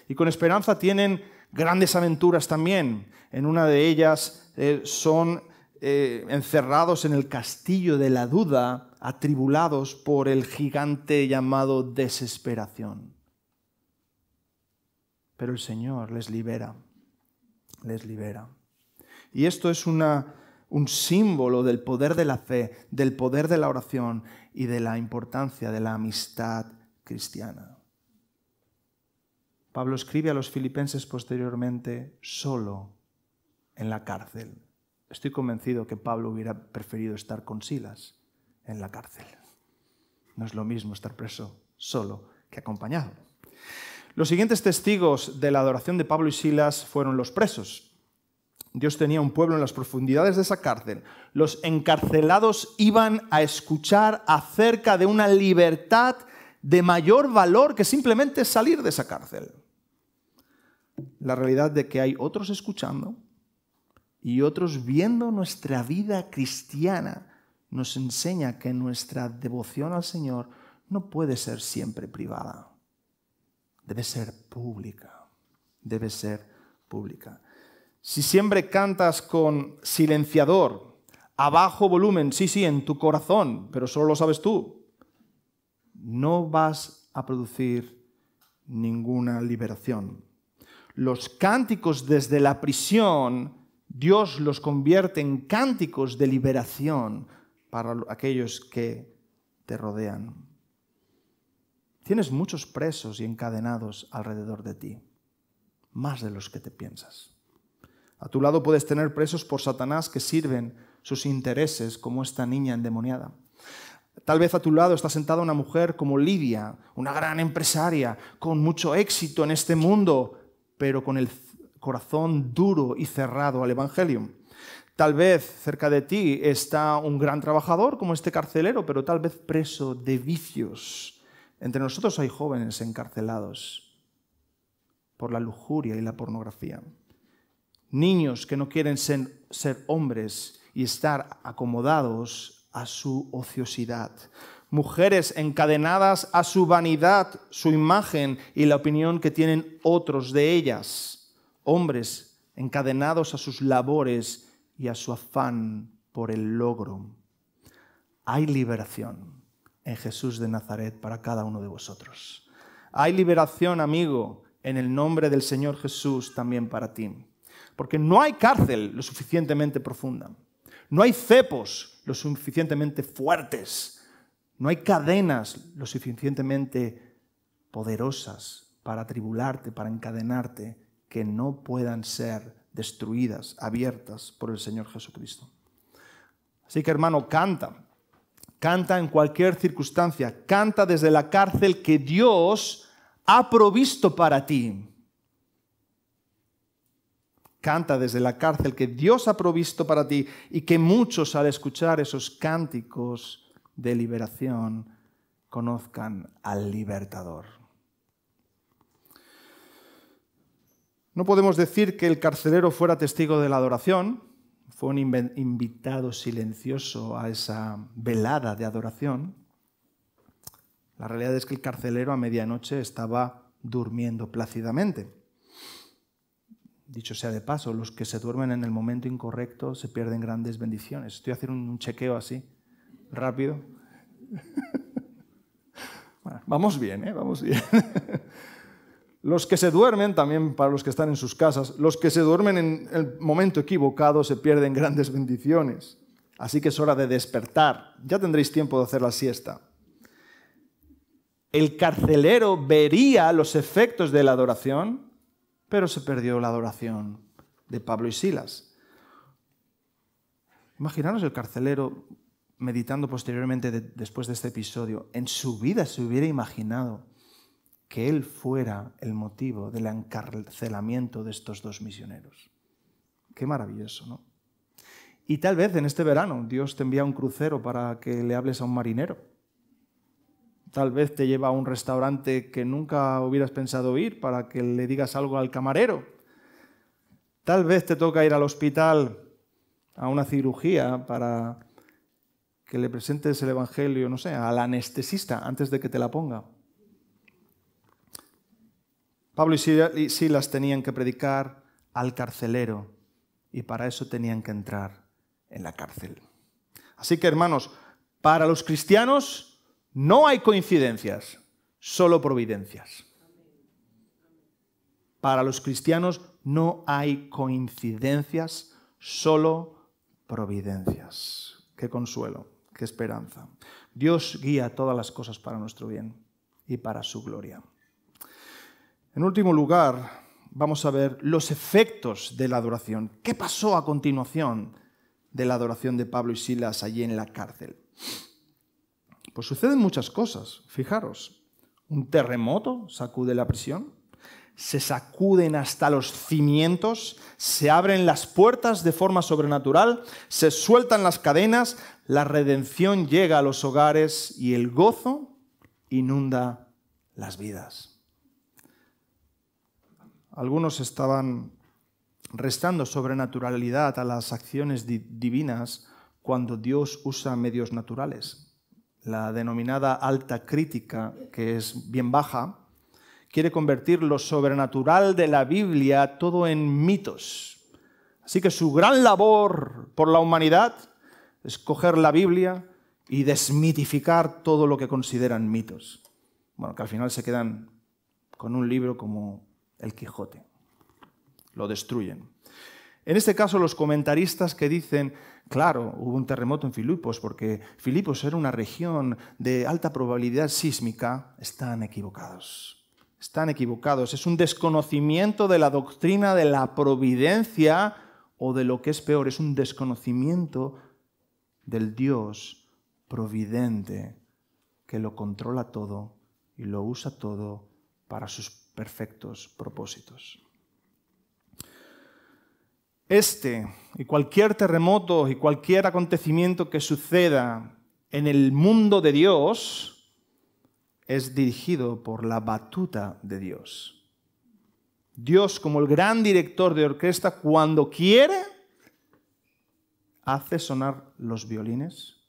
Y con esperanza tienen grandes aventuras también. En una de ellas son encerrados en el castillo de la duda, atribulados por el gigante llamado desesperación. Pero el Señor les libera, les libera. Y esto es un símbolo del poder de la fe, del poder de la oración y de la importancia de la amistad cristiana. Pablo escribe a los filipenses posteriormente solo en la cárcel. Estoy convencido que Pablo hubiera preferido estar con Silas en la cárcel. No es lo mismo estar preso solo que acompañado. Los siguientes testigos de la adoración de Pablo y Silas fueron los presos. Dios tenía un pueblo en las profundidades de esa cárcel. Los encarcelados iban a escuchar acerca de una libertad de mayor valor que simplemente salir de esa cárcel. La realidad de que hay otros escuchando y otros viendo nuestra vida cristiana nos enseña que nuestra devoción al Señor no puede ser siempre privada. Debe ser pública. Debe ser pública. Si siempre cantas con silenciador, a bajo volumen, sí, en tu corazón, pero solo lo sabes tú, no vas a producir ninguna liberación. Los cánticos desde la prisión, Dios los convierte en cánticos de liberación para aquellos que te rodean. Tienes muchos presos y encadenados alrededor de ti, más de los que te piensas. A tu lado puedes tener presos por Satanás que sirven sus intereses, como esta niña endemoniada. Tal vez a tu lado está sentada una mujer como Lidia, una gran empresaria, con mucho éxito en este mundo, pero con el corazón duro y cerrado al Evangelio. Tal vez cerca de ti está un gran trabajador como este carcelero, pero tal vez preso de vicios. Entre nosotros hay jóvenes encarcelados por la lujuria y la pornografía. Niños que no quieren ser hombres y estar acomodados a su ociosidad. Mujeres encadenadas a su vanidad, su imagen y la opinión que tienen otros de ellas. Hombres encadenados a sus labores y a su afán por el logro. Hay liberación en Jesús de Nazaret para cada uno de vosotros. Hay liberación, amigo, en el nombre del Señor Jesús también para ti. Porque no hay cárcel lo suficientemente profunda. No hay cepos lo suficientemente fuertes. No hay cadenas lo suficientemente poderosas para atribularte, para encadenarte, que no puedan ser destruidas, abiertas por el Señor Jesucristo. Así que, hermano, canta. Canta en cualquier circunstancia. Canta desde la cárcel que Dios ha provisto para ti. Canta desde la cárcel que Dios ha provisto para ti y que muchos al escuchar esos cánticos de liberación conozcan al libertador. No podemos decir que el carcelero fuera testigo de la adoración. Fue un invitado silencioso a esa velada de adoración. La realidad es que el carcelero a medianoche estaba durmiendo plácidamente. Dicho sea de paso, los que se duermen en el momento incorrecto se pierden grandes bendiciones. Estoy haciendo un chequeo así, rápido. Bueno, vamos bien, vamos bien. Los que se duermen, también para los que están en sus casas, los que se duermen en el momento equivocado se pierden grandes bendiciones. Así que es hora de despertar. Ya tendréis tiempo de hacer la siesta. El carcelero vería los efectos de la adoración, pero se perdió la adoración de Pablo y Silas. Imaginaros el carcelero meditando posteriormente después de este episodio. En su vida se hubiera imaginado que él fuera el motivo del encarcelamiento de estos dos misioneros. Qué maravilloso, ¿no? Y tal vez en este verano Dios te envía un crucero para que le hables a un marinero. Tal vez te lleva a un restaurante que nunca hubieras pensado ir para que le digas algo al camarero. Tal vez te toca ir al hospital a una cirugía para que le presentes el Evangelio, no sé, al anestesista antes de que te la ponga. Pablo y Silas tenían que predicar al carcelero y para eso tenían que entrar en la cárcel. Así que, hermanos, para los cristianos no hay coincidencias, solo providencias. Para los cristianos no hay coincidencias, solo providencias. Qué consuelo, qué esperanza. Dios guía todas las cosas para nuestro bien y para su gloria. En último lugar, vamos a ver los efectos de la adoración. ¿Qué pasó a continuación de la adoración de Pablo y Silas allí en la cárcel? Pues suceden muchas cosas. Fijaros, un terremoto sacude la prisión, se sacuden hasta los cimientos, se abren las puertas de forma sobrenatural, se sueltan las cadenas, la redención llega a los hogares y el gozo inunda las vidas. Algunos estaban restando sobrenaturalidad a las acciones divinas cuando Dios usa medios naturales. La denominada alta crítica, que es bien baja, quiere convertir lo sobrenatural de la Biblia todo en mitos. Así que su gran labor por la humanidad es coger la Biblia y desmitificar todo lo que consideran mitos. Bueno, que al final se quedan con un libro como el Quijote. Lo destruyen. En este caso, los comentaristas que dicen, claro, hubo un terremoto en Filipos porque Filipos era una región de alta probabilidad sísmica, están equivocados. Están equivocados. Es un desconocimiento de la doctrina de la providencia o de lo que es peor, es un desconocimiento del Dios providente que lo controla todo y lo usa todo para sus perfectos propósitos. Este y cualquier terremoto y cualquier acontecimiento que suceda en el mundo de Dios es dirigido por la batuta de Dios. Dios, como el gran director de orquesta, cuando quiere, hace sonar los violines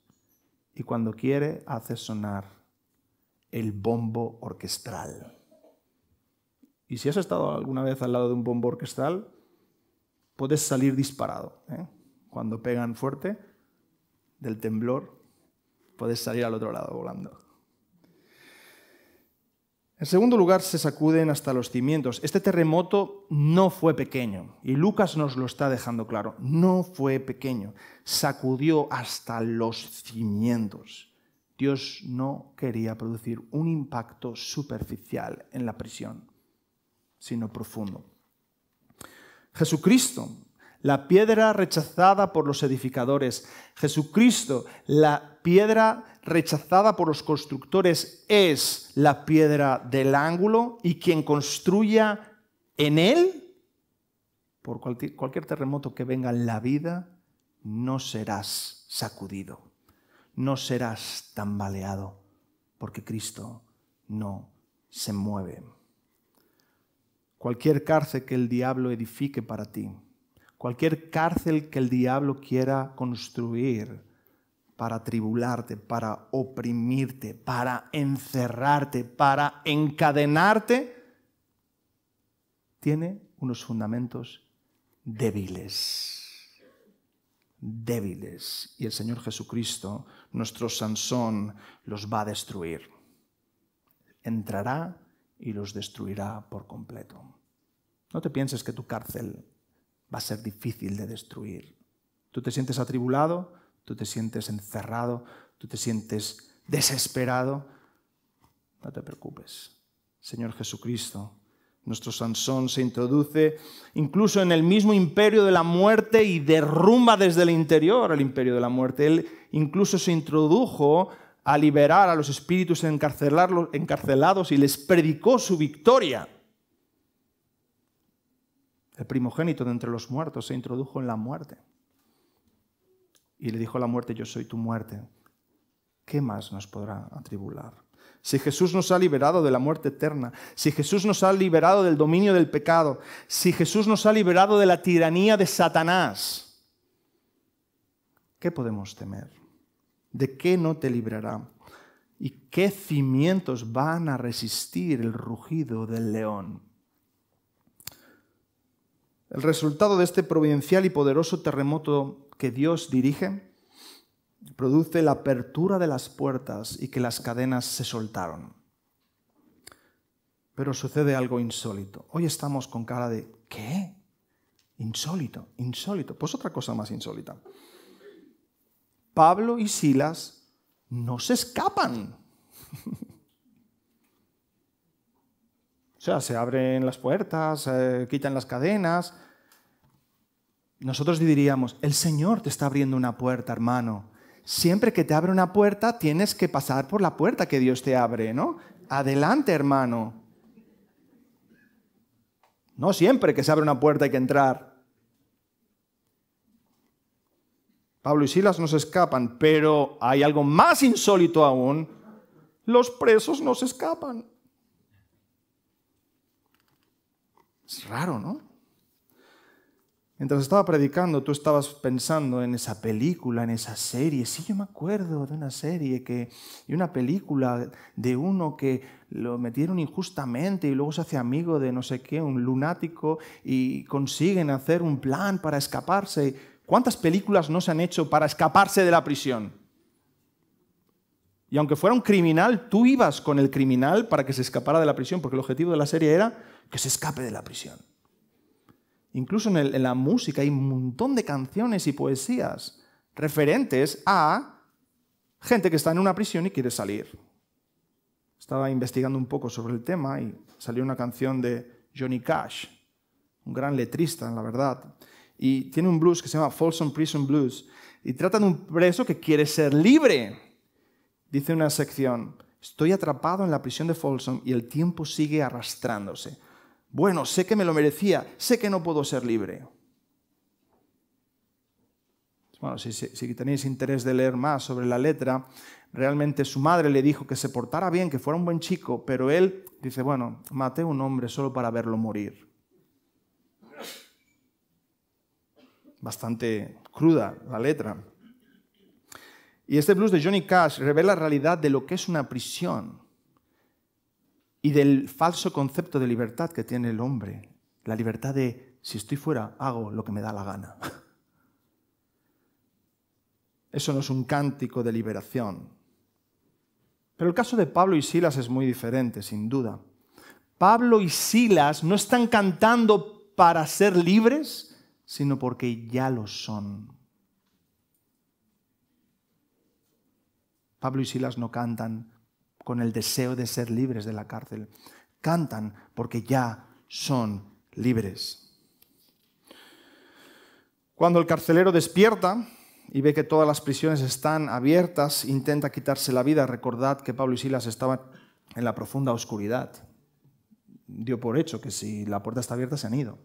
y cuando quiere, hace sonar el bombo orquestral. Y si has estado alguna vez al lado de un bombo orquestral, puedes salir disparado. Cuando pegan fuerte del temblor, puedes salir al otro lado volando. En segundo lugar, se sacuden hasta los cimientos. Este terremoto no fue pequeño, y Lucas nos lo está dejando claro. No fue pequeño, sacudió hasta los cimientos. Dios no quería producir un impacto superficial en la prisión, sino profundo. Jesucristo, la piedra rechazada por los edificadores. Jesucristo, la piedra rechazada por los constructores, es la piedra del ángulo y quien construya en él, por cualquier terremoto que venga en la vida, no serás sacudido, no serás tambaleado, porque Cristo no se mueve. Cualquier cárcel que el diablo edifique para ti, cualquier cárcel que el diablo quiera construir para atribularte, para oprimirte, para encerrarte, para encadenarte, tiene unos fundamentos débiles. Débiles. Y el Señor Jesucristo, nuestro Sansón, los va a destruir. Entrará y los destruirá por completo. No te pienses que tu cárcel va a ser difícil de destruir. Tú te sientes atribulado, tú te sientes encerrado, tú te sientes desesperado. No te preocupes. Señor Jesucristo, nuestro Sansón, se introduce incluso en el mismo imperio de la muerte y derrumba desde el interior el imperio de la muerte. Él incluso se introdujo a liberar a los espíritus encarcelados y les predicó su victoria. El primogénito de entre los muertos se introdujo en la muerte y le dijo a la muerte: yo soy tu muerte. ¿Qué más nos podrá atribular? Si Jesús nos ha liberado de la muerte eterna, si Jesús nos ha liberado del dominio del pecado, si Jesús nos ha liberado de la tiranía de Satanás, ¿qué podemos temer? ¿De qué no te librará? ¿Y qué cimientos van a resistir el rugido del león? El resultado de este providencial y poderoso terremoto que Dios dirige produce la apertura de las puertas y que las cadenas se soltaron. Pero sucede algo insólito. Hoy estamos con cara de ¿qué? Insólito, insólito. Pues otra cosa más insólita. Pablo y Silas no se escapan. O sea, se abren las puertas, quitan las cadenas. Nosotros diríamos, el Señor te está abriendo una puerta, hermano. Siempre que te abre una puerta, tienes que pasar por la puerta que Dios te abre, ¿no? Adelante, hermano. No siempre que se abre una puerta hay que entrar. Pablo y Silas no se escapan, pero hay algo más insólito aún. Los presos no se escapan. Es raro, ¿no? Mientras estaba predicando, tú estabas pensando en esa película, en esa serie. Sí, yo me acuerdo de una serie y una película de uno que lo metieron injustamente y luego se hace amigo de no sé qué, un lunático, y consiguen hacer un plan para escaparse. ¿Cuántas películas no se han hecho para escaparse de la prisión? Y aunque fuera un criminal, tú ibas con el criminal para que se escapara de la prisión, porque el objetivo de la serie era que se escape de la prisión. Incluso en la música hay un montón de canciones y poesías referentes a gente que está en una prisión y quiere salir. Estaba investigando un poco sobre el tema y salió una canción de Johnny Cash, un gran letrista, la verdad. Y tiene un blues que se llama Folsom Prison Blues y trata de un preso que quiere ser libre. Dice una sección, estoy atrapado en la prisión de Folsom y el tiempo sigue arrastrándose. Bueno, sé que me lo merecía, sé que no puedo ser libre. Bueno, si tenéis interés de leer más sobre la letra, realmente su madre le dijo que se portara bien, que fuera un buen chico, pero él dice, bueno, maté a un hombre solo para verlo morir. Bastante cruda la letra. Y este blues de Johnny Cash revela la realidad de lo que es una prisión y del falso concepto de libertad que tiene el hombre. La libertad de, si estoy fuera, hago lo que me da la gana. Eso no es un cántico de liberación. Pero el caso de Pablo y Silas es muy diferente, sin duda. Pablo y Silas no están cantando para ser libres, sino porque ya lo son. Pablo y Silas no cantan con el deseo de ser libres de la cárcel. Cantan porque ya son libres. Cuando el carcelero despierta y ve que todas las prisiones están abiertas, intenta quitarse la vida. Recordad que Pablo y Silas estaban en la profunda oscuridad. Dio por hecho que si la puerta está abierta se han ido.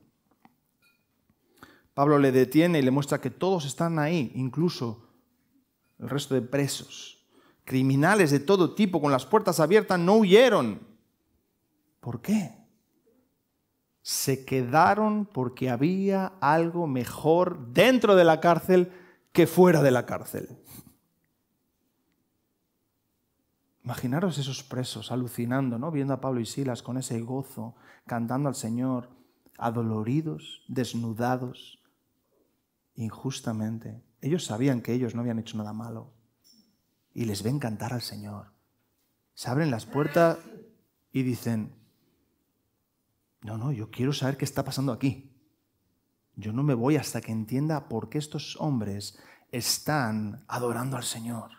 Pablo le detiene y le muestra que todos están ahí, incluso el resto de presos. Criminales de todo tipo con las puertas abiertas no huyeron. ¿Por qué? Se quedaron porque había algo mejor dentro de la cárcel que fuera de la cárcel. Imaginaros esos presos alucinando, ¿no? Viendo a Pablo y Silas con ese gozo, cantando al Señor, adoloridos, desnudados, injustamente. Ellos sabían que ellos no habían hecho nada malo. Y les ven cantar al Señor. Se abren las puertas y dicen, no, yo quiero saber qué está pasando aquí. Yo no me voy hasta que entienda por qué estos hombres están adorando al Señor.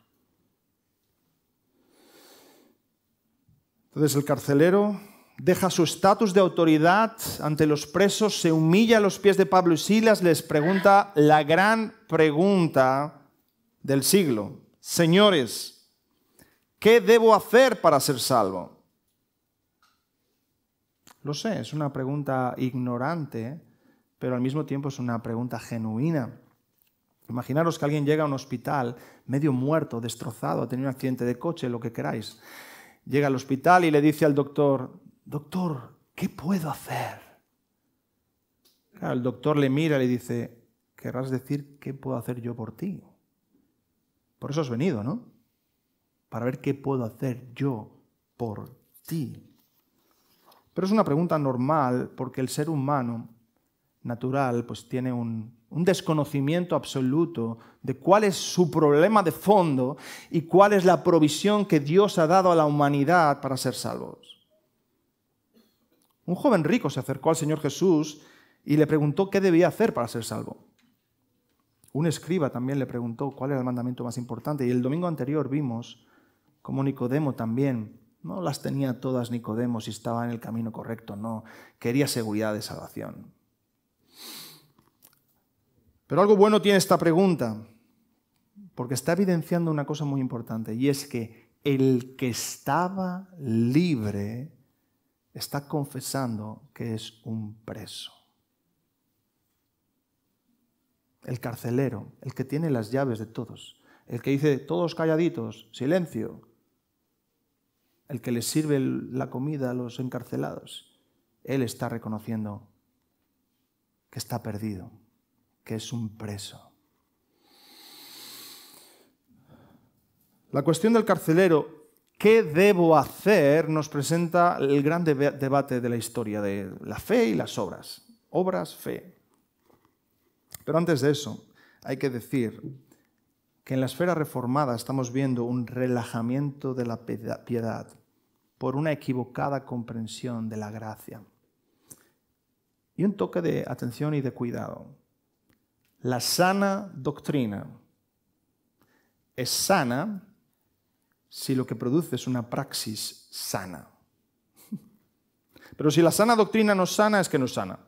Entonces el carcelero deja su estatus de autoridad ante los presos, se humilla a los pies de Pablo y Silas, les pregunta la gran pregunta del siglo. Señores, ¿qué debo hacer para ser salvo? Lo sé, es una pregunta ignorante, pero al mismo tiempo es una pregunta genuina. Imaginaros que alguien llega a un hospital medio muerto, destrozado, ha tenido un accidente de coche, lo que queráis. Llega al hospital y le dice al doctor, doctor, ¿qué puedo hacer? Claro, el doctor le mira y le dice, querrás decir, ¿qué puedo hacer yo por ti? Por eso has venido, ¿no? Para ver qué puedo hacer yo por ti. Pero es una pregunta normal porque el ser humano natural, pues tiene un desconocimiento absoluto de cuál es su problema de fondo y cuál es la provisión que Dios ha dado a la humanidad para ser salvos. Un joven rico se acercó al Señor Jesús y le preguntó qué debía hacer para ser salvo. Un escriba también le preguntó cuál era el mandamiento más importante. Y el domingo anterior vimos cómo Nicodemo también no las tenía todas Nicodemo si estaba en el camino correcto, no. Quería seguridad de salvación. Pero algo bueno tiene esta pregunta, porque está evidenciando una cosa muy importante, y es que el que estaba libre está confesando que es un preso. El carcelero, el que tiene las llaves de todos, el que dice todos calladitos, silencio, el que les sirve la comida a los encarcelados, él está reconociendo que está perdido, que es un preso. La cuestión del carcelero, ¿qué debo hacer?, nos presenta el gran debate de la historia de la fe y las obras. Obras, fe. Pero antes de eso, hay que decir que en la esfera reformada estamos viendo un relajamiento de la piedad por una equivocada comprensión de la gracia. Y un toque de atención y de cuidado. La sana doctrina es sana si lo que produce es una praxis sana. Pero si la sana doctrina no es sana, es que no es sana.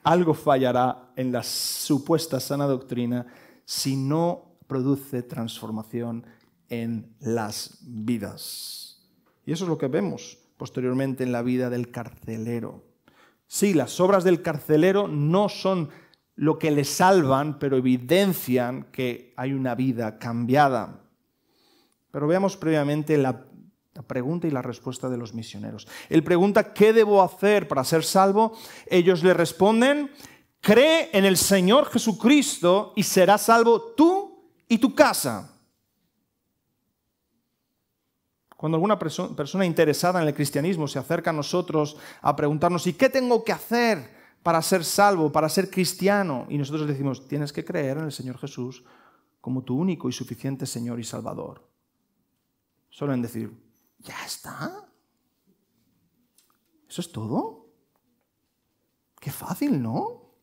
Algo fallará en la supuesta sana doctrina si no produce transformación en las vidas. Y eso es lo que vemos posteriormente en la vida del carcelero. Sí, las obras del carcelero no son lo que le salvan, pero evidencian que hay una vida cambiada. Pero veamos previamente la pregunta y la respuesta de los misioneros. Él pregunta, ¿qué debo hacer para ser salvo? Ellos le responden, cree en el Señor Jesucristo y serás salvo tú y tu casa. Cuando alguna persona interesada en el cristianismo se acerca a nosotros a preguntarnos, ¿y qué tengo que hacer para ser salvo, para ser cristiano? Y nosotros decimos, tienes que creer en el Señor Jesús como tu único y suficiente Señor y Salvador. Suelen decir, ¿ya está? ¿Eso es todo? Qué fácil, ¿no?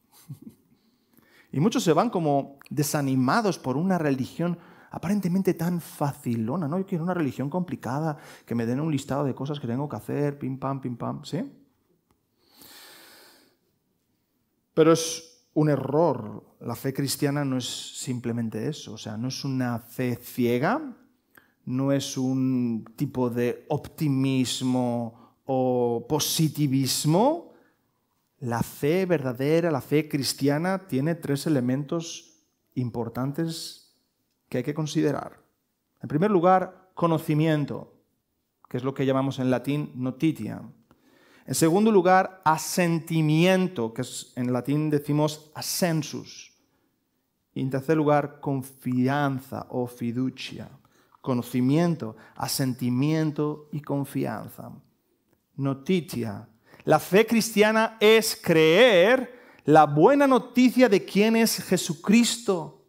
Y muchos se van como desanimados por una religión aparentemente tan facilona, ¿no? Yo quiero una religión complicada, que me den un listado de cosas que tengo que hacer, pim, pam, ¿sí? Pero es un error. La fe cristiana no es simplemente eso, o sea, no es una fe ciega, no es un tipo de optimismo o positivismo. La fe verdadera, la fe cristiana, tiene 3 elementos importantes que hay que considerar. En primer lugar, conocimiento, que es lo que llamamos en latín notitia. En segundo lugar, asentimiento, que en latín decimos assensus. Y en tercer lugar, confianza o fiducia. Conocimiento, asentimiento y confianza. Notitia. La fe cristiana es creer la buena noticia de quién es Jesucristo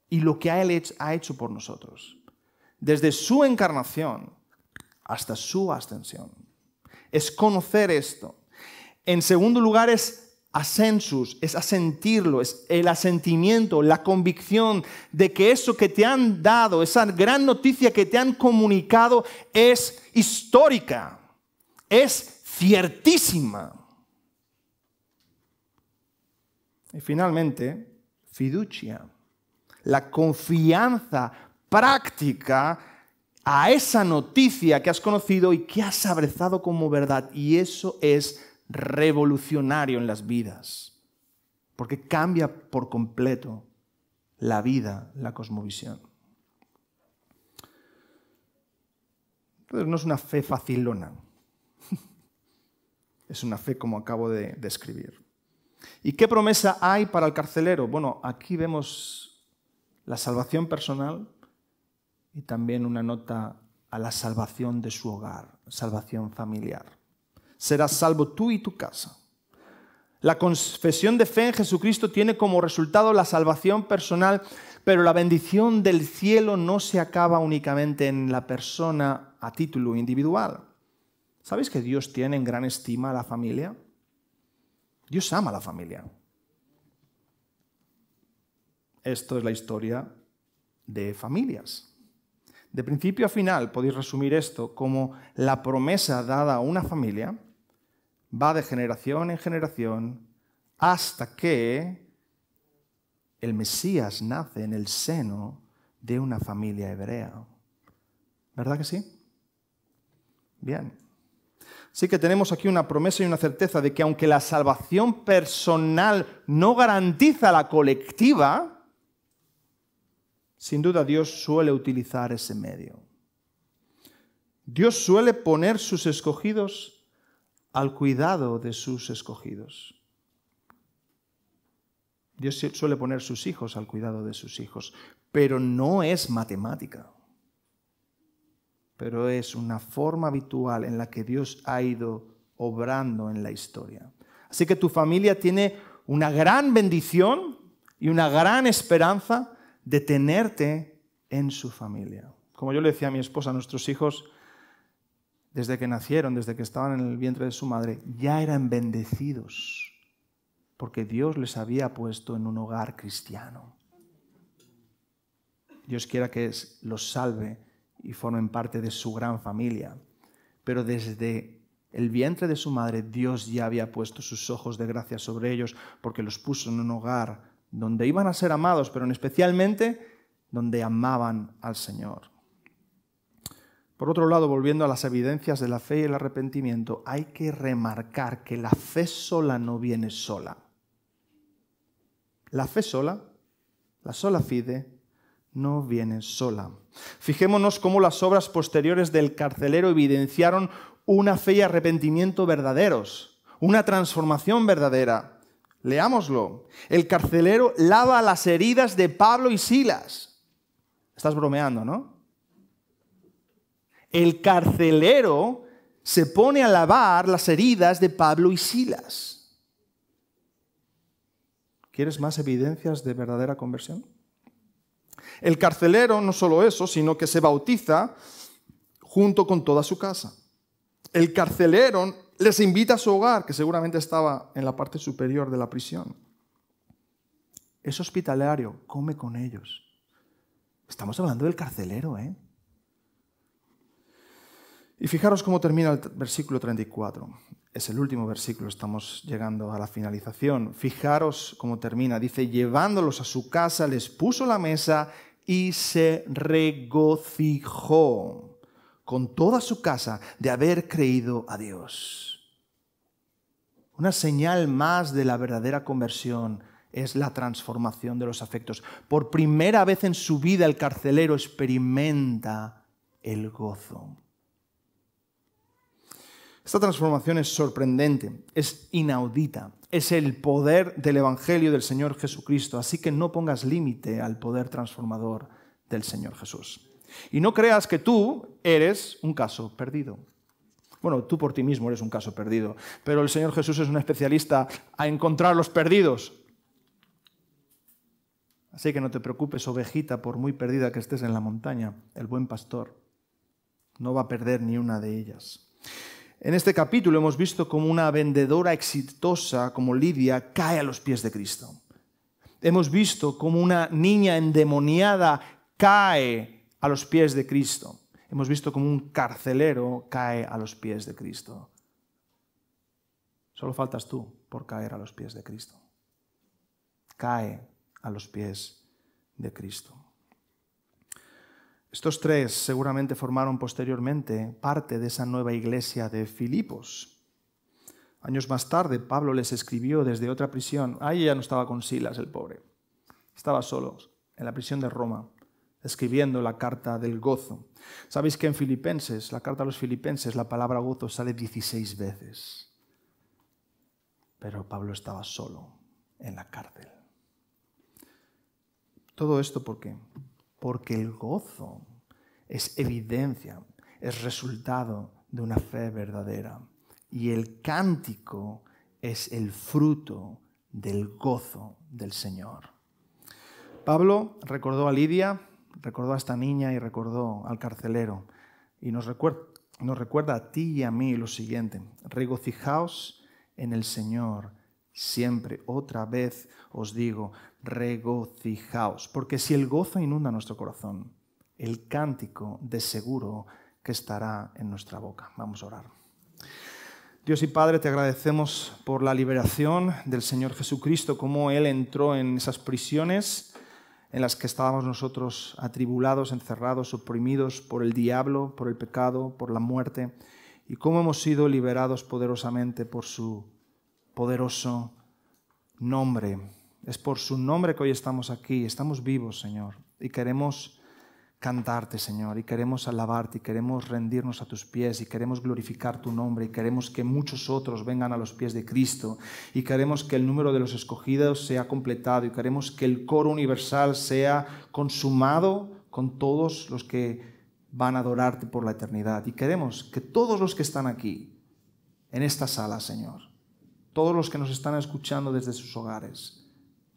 y lo que Él ha hecho por nosotros, desde su encarnación hasta su ascensión. Es conocer esto. En segundo lugar es assensus, es asentirlo, es el asentimiento, la convicción de que eso que te han dado, esa gran noticia que te han comunicado es histórica, es ciertísima. Y finalmente, fiducia. La confianza práctica a esa noticia que has conocido y que has abrazado como verdad. Y eso es revolucionario en las vidas, porque cambia por completo la vida, la cosmovisión. Entonces no es una fe facilona, es una fe como acabo de describir. ¿Y qué promesa hay para el carcelero? Bueno, aquí vemos la salvación personal y también una nota a la salvación de su hogar, salvación familiar. Serás salvo tú y tu casa. La confesión de fe en Jesucristo tiene como resultado la salvación personal, pero la bendición del cielo no se acaba únicamente en la persona a título individual. ¿Sabéis que Dios tiene en gran estima a la familia? Dios ama a la familia. Esto es la historia de familias. De principio a final podéis resumir esto como la promesa dada a una familia va de generación en generación hasta que el Mesías nace en el seno de una familia hebrea. ¿Verdad que sí? Bien. Así que tenemos aquí una promesa y una certeza de que aunque la salvación personal no garantiza la colectiva, sin duda Dios suele utilizar ese medio. Dios suele poner sus escogidos al cuidado de sus escogidos. Dios suele poner sus hijos al cuidado de sus hijos, pero no es matemática. Pero es una forma habitual en la que Dios ha ido obrando en la historia. Así que tu familia tiene una gran bendición y una gran esperanza de tenerte en su familia. Como yo le decía a mi esposa, nuestros hijos, desde que nacieron, desde que estaban en el vientre de su madre, ya eran bendecidos, porque Dios les había puesto en un hogar cristiano. Dios quiera que los salve y formen parte de su gran familia. Pero desde el vientre de su madre, Dios ya había puesto sus ojos de gracia sobre ellos, porque los puso en un hogar donde iban a ser amados, pero especialmente donde amaban al Señor. Por otro lado, volviendo a las evidencias de la fe y el arrepentimiento, hay que remarcar que la fe sola no viene sola. La fe sola, la sola fide, no viene sola. Fijémonos cómo las obras posteriores del carcelero evidenciaron una fe y arrepentimiento verdaderos, una transformación verdadera. Leámoslo. El carcelero lava las heridas de Pablo y Silas. Estás bromeando, ¿no? El carcelero se pone a lavar las heridas de Pablo y Silas. ¿Quieres más evidencias de verdadera conversión? El carcelero no solo eso, sino que se bautiza junto con toda su casa. El carcelero les invita a su hogar, que seguramente estaba en la parte superior de la prisión. Es hospitalario, come con ellos. Estamos hablando del carcelero, ¿eh? Y fijaros cómo termina el versículo 34. Es el último versículo, estamos llegando a la finalización. Fijaros cómo termina. Dice, llevándolos a su casa, les puso la mesa y se regocijó con toda su casa de haber creído a Dios. Una señal más de la verdadera conversión es la transformación de los afectos. Por primera vez en su vida el carcelero experimenta el gozo. Esta transformación es sorprendente, es inaudita, es el poder del Evangelio del Señor Jesucristo, así que no pongas límite al poder transformador del Señor Jesús. Y no creas que tú eres un caso perdido. Bueno, tú por ti mismo eres un caso perdido, pero el Señor Jesús es un especialista a encontrar los perdidos. Así que no te preocupes, ovejita, por muy perdida que estés en la montaña, el buen pastor no va a perder ni una de ellas. En este capítulo hemos visto cómo una vendedora exitosa como Lidia cae a los pies de Cristo. Hemos visto cómo una niña endemoniada cae a los pies de Cristo. Hemos visto cómo un carcelero cae a los pies de Cristo. Solo faltas tú por caer a los pies de Cristo. Cae a los pies de Cristo. Estos tres seguramente formaron posteriormente parte de esa nueva iglesia de Filipos. Años más tarde, Pablo les escribió desde otra prisión. Ahí ya no estaba con Silas, el pobre. Estaba solo en la prisión de Roma, escribiendo la carta del gozo. ¿Sabéis que en Filipenses, la carta a los Filipenses, la palabra gozo sale 16 veces? Pero Pablo estaba solo en la cárcel. ¿Todo esto por qué? Porque el gozo es evidencia, es resultado de una fe verdadera. Y el cántico es el fruto del gozo del Señor. Pablo recordó a Lidia, recordó a esta niña y recordó al carcelero. Y nos recuerda a ti y a mí lo siguiente: regocijaos en el Señor siempre. Otra vez os digo, regocijaos. Porque si el gozo inunda nuestro corazón, el cántico de seguro que estará en nuestra boca. Vamos a orar. Dios y Padre, te agradecemos por la liberación del Señor Jesucristo, cómo Él entró en esas prisiones en las que estábamos nosotros atribulados, encerrados, oprimidos por el diablo, por el pecado, por la muerte, y cómo hemos sido liberados poderosamente por su poderoso nombre. Es por su nombre que hoy estamos aquí, estamos vivos, Señor, y queremos cantarte, Señor, y queremos alabarte, y queremos rendirnos a tus pies, y queremos glorificar tu nombre, y queremos que muchos otros vengan a los pies de Cristo, y queremos que el número de los escogidos sea completado, y queremos que el coro universal sea consumado con todos los que van a adorarte por la eternidad. Y queremos que todos los que están aquí, en esta sala, Señor, todos los que nos están escuchando desde sus hogares,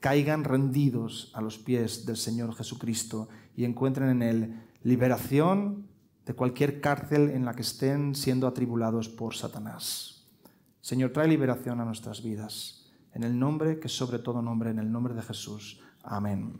caigan rendidos a los pies del Señor Jesucristo y encuentren en Él liberación de cualquier cárcel en la que estén siendo atribulados por Satanás. Señor, trae liberación a nuestras vidas. En el nombre que es sobre todo nombre, en el nombre de Jesús. Amén.